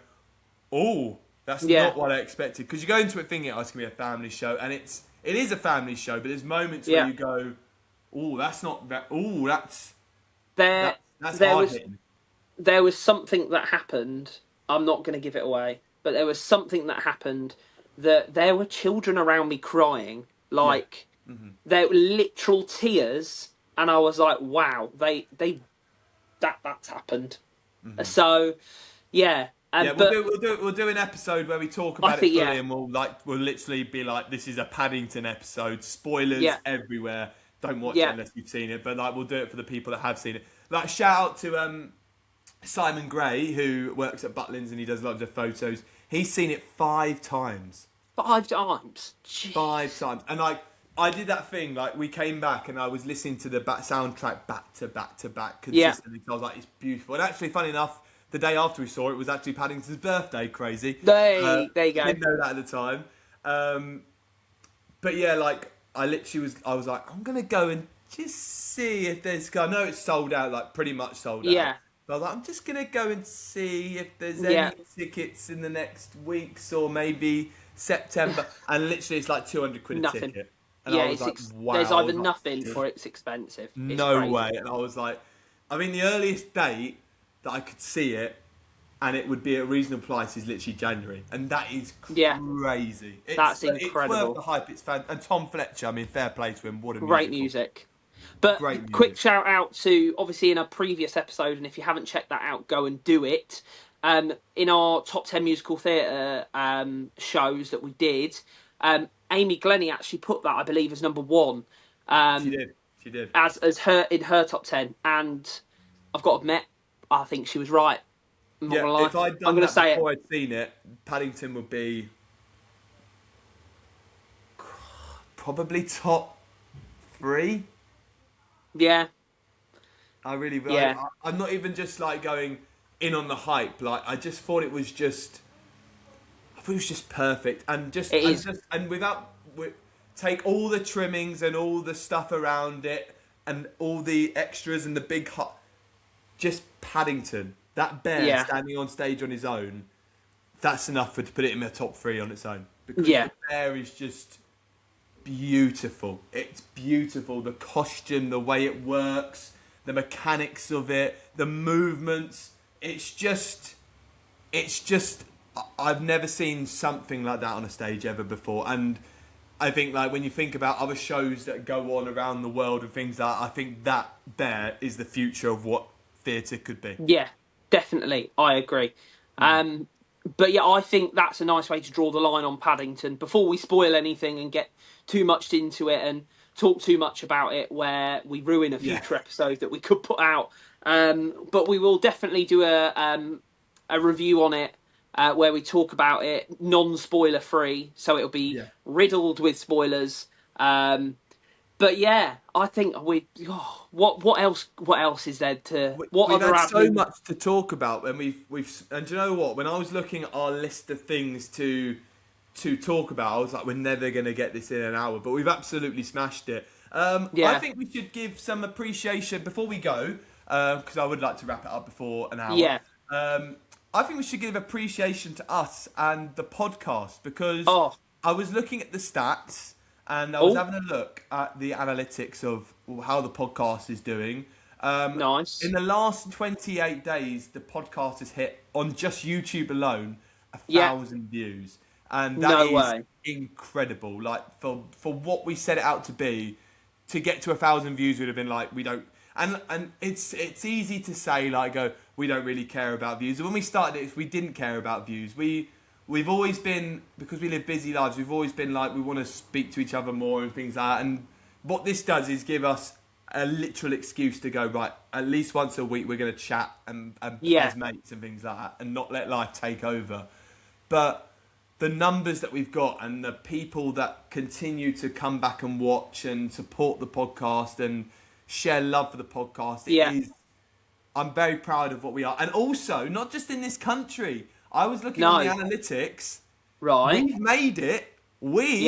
"Oh, that's yeah, not what I expected." Because you go into it thinking, "Oh, it's gonna be a family show," and it is a family show, but there's moments where yeah. you go, "Oh, that's not that. Oh, that's There, that's there hard was hitting." there was something that happened. I'm not going to give it away, but there was something that happened that there were children around me crying, Yeah. like there were literal tears, and I was like, "Wow, they that's happened." So, yeah, Yeah, but we'll do an episode where we talk I about it think fully, yeah, and we'll literally be like, this is a Paddington episode, spoilers yeah, everywhere. Don't watch it yeah, unless you've seen it, but like we'll do it for the people that have seen it. Like, shout out to Simon Gray, who works at Butlins and he does lots of photos. He's seen it 5 times. 5 times. Jeez. 5 times. And like, I did that thing, like we came back and I was listening to the soundtrack back to back to back consistently. So I was like, it's beautiful. And actually, funny enough, the day after we saw it was actually Paddington's birthday. Crazy. There you go. I didn't know that at the time. But yeah, like I was like, I'm gonna go and just see if there's. I know it's sold out, like pretty much sold out. Yeah. But I was like, I'm just gonna go and see if there's any tickets in the next weeks or maybe September. And literally, it's like 200 quid a ticket. And I was like, wow. There's either nothing or it's expensive. It's no crazy. way. And I was like, I mean, the earliest date that I could see it and it would be at a reasonable price is literally January. And that is crazy. That's incredible. It's worth the hype. It's fan. And Tom Fletcher, I mean, fair play to him. What a great music. But quick shout out to, obviously, in a previous episode, and if you haven't checked that out, go and do it. In our top 10 musical theatre shows that we did, Amy Glennie actually put that, I believe, as number 1. She did. As her in her top 10, and I've got to admit, I think she was right. If I'd done that before I'd seen it, Paddington would be probably top 3. Yeah. I really. Yeah. I'm not even just like going in on the hype. Like I just thought it was just. I thought it was just perfect, and without take all the trimmings and all the stuff around it, and all the extras and the big just Paddington, that bear standing on stage on his own. That's enough to put it in the top 3 on its own, because the bear is just beautiful. It's beautiful. The costume, the way it works, the mechanics of it, the movements. It's just. I've never seen something like that on a stage ever before, and I think like when you think about other shows that go on around the world and things like that, I think that there is the future of what theatre could be. Yeah, definitely. I agree. But yeah, I think that's a nice way to draw the line on Paddington before we spoil anything and get too much into it and talk too much about it where we ruin a future episode that we could put out. But we will definitely do a review on it where we talk about it non-spoiler free, so it'll be riddled with spoilers. But yeah, I think what else is there to we've had so much to talk about, and and do you know what? When I was looking at our list of things to talk about, I was like, we're never going to get this in an hour, but we've absolutely smashed it. I think we should give some appreciation before we go, because I would like to wrap it up before an hour. Yeah. I think we should give appreciation to us and the podcast, because I was looking at the stats and I was having a look at the analytics of how the podcast is doing. Nice. In the last 28 days, the podcast has hit, on just YouTube alone, 1,000 views. And that is incredible. Like, for what we set it out to be, to get to 1,000 views would have been like, we don't... And it's easy to say, like, we don't really care about views. And when we started it, we didn't care about views. We've always been, because we live busy lives, we've always been like, we want to speak to each other more and things like that. And what this does is give us a literal excuse to go, right, at least once a week we're going to chat and as mates and things like that, and not let life take over. But the numbers that we've got and the people that continue to come back and watch and support the podcast and share love for the podcast, I'm very proud of what we are. And also, not just in this country, I was looking at the analytics. Right. We've made it. We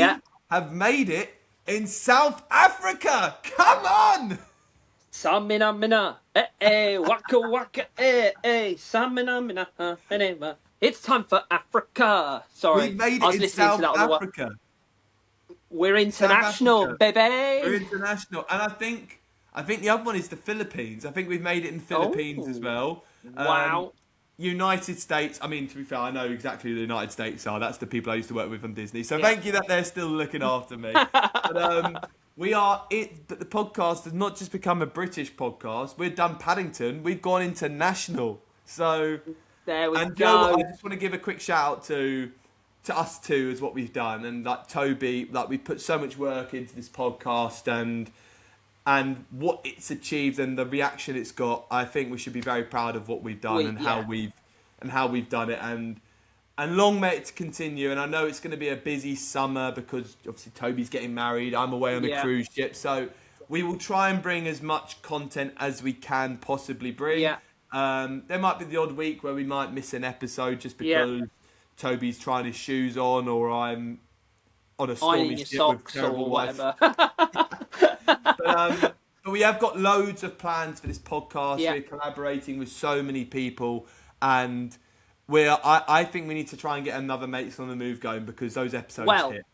have made it in South Africa. Come on! Samina mina, waka waka, samina mina, it's time for Africa. Sorry, we made it in South Africa. We're international, baby. We're international, and I think the other one is the Philippines. I think we've made it in the Philippines as well. Wow. United States. I mean, to be fair, I know exactly who the United States are. That's the people I used to work with on Disney. So thank you that they're still looking after me. But we are it. But the podcast has not just become a British podcast. We've done Paddington. We've gone international. So there we go. You know what? I just want to give a quick shout out to us two as what we've done, and like Toby, like we put so much work into this podcast, and and what it's achieved and the reaction it's got, I think we should be very proud of what we've done how we've done it, and long may it continue. And I know it's going to be a busy summer because obviously Toby's getting married, I'm away on a cruise ship, so we will try and bring as much content as we can possibly bring. Yeah. There might be the odd week where we might miss an episode just because Toby's trying his shoes on, or I'm on a stormy ship with terrible wife. But we have got loads of plans for this podcast. We're collaborating with so many people, and I think we need to try and get another Mates on the Move going because those episodes hit.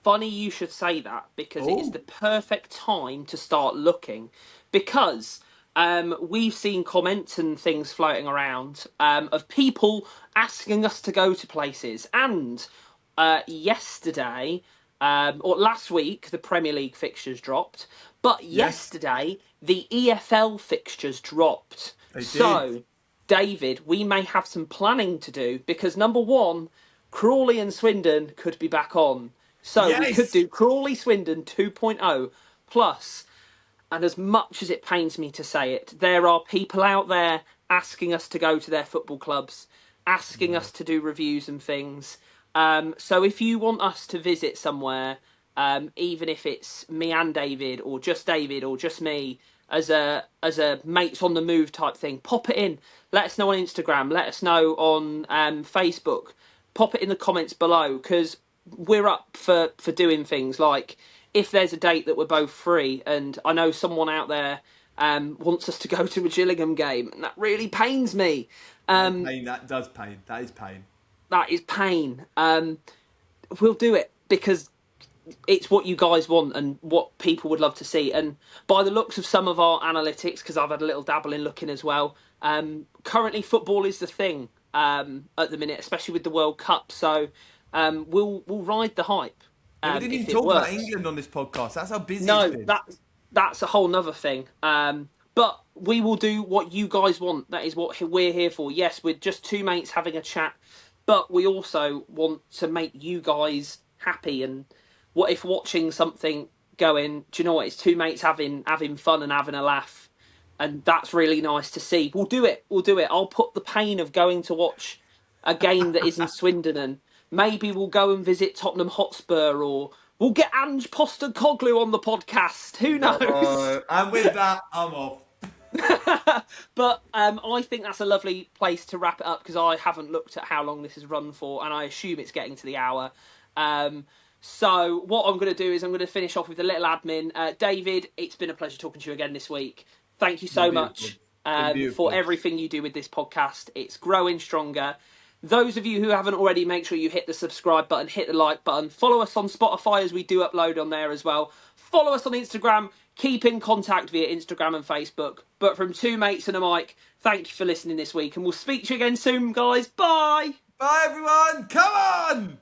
Funny you should say that, because it is the perfect time to start looking, because we've seen comments and things floating around of people asking us to go to places, and yesterday or last week the Premier League fixtures dropped, but yesterday the EFL fixtures dropped. So David, we may have some planning to do, because number one, Crawley and Swindon could be back on. So we could do Crawley Swindon 2.0 plus. And as much as it pains me to say it, there are people out there asking us to go to their football clubs, asking us to do reviews and things. So if you want us to visit somewhere, even if it's me and David, or just me, as a Mates on the Move type thing, pop it in. Let us know on Instagram. Let us know on Facebook. Pop it in the comments below, because we're up for doing things. Like, if there's a date that we're both free, and I know someone out there wants us to go to a Gillingham game, and that really pains me. That does pain. That is pain. That is pain. We'll do it because it's what you guys want and what people would love to see. And by the looks of some of our analytics, because I've had a little dabble in looking as well, currently football is the thing at the minute, especially with the World Cup. So we'll ride the hype. We didn't even talk about England on this podcast. That's how busy it's been. That's a whole nother thing. But we will do what you guys want. That is what we're here for. Yes, we're just two mates having a chat, but we also want to make you guys happy. And what if watching something going, do you know what, it's two mates having fun and having a laugh, and that's really nice to see. We'll do it. I'll put the pain of going to watch a game that is in Swindon, and maybe we'll go and visit Tottenham Hotspur, or we'll get Ange Postecoglou on the podcast. Who knows? And with that, I'm off. But I think that's a lovely place to wrap it up, because I haven't looked at how long this has run for, and I assume it's getting to the hour. So what I'm going to do is I'm going to finish off with a little admin. David, it's been a pleasure talking to you again this week. Thank you so much for everything you do with this podcast. It's growing stronger. Those of you who haven't already, make sure you hit the subscribe button, hit the like button. Follow us on Spotify, as we do upload on there as well. Follow us on Instagram. Keep in contact via Instagram and Facebook. But from two mates and a mic, thank you for listening this week, and we'll speak to you again soon, guys. Bye! Bye, everyone! Come on!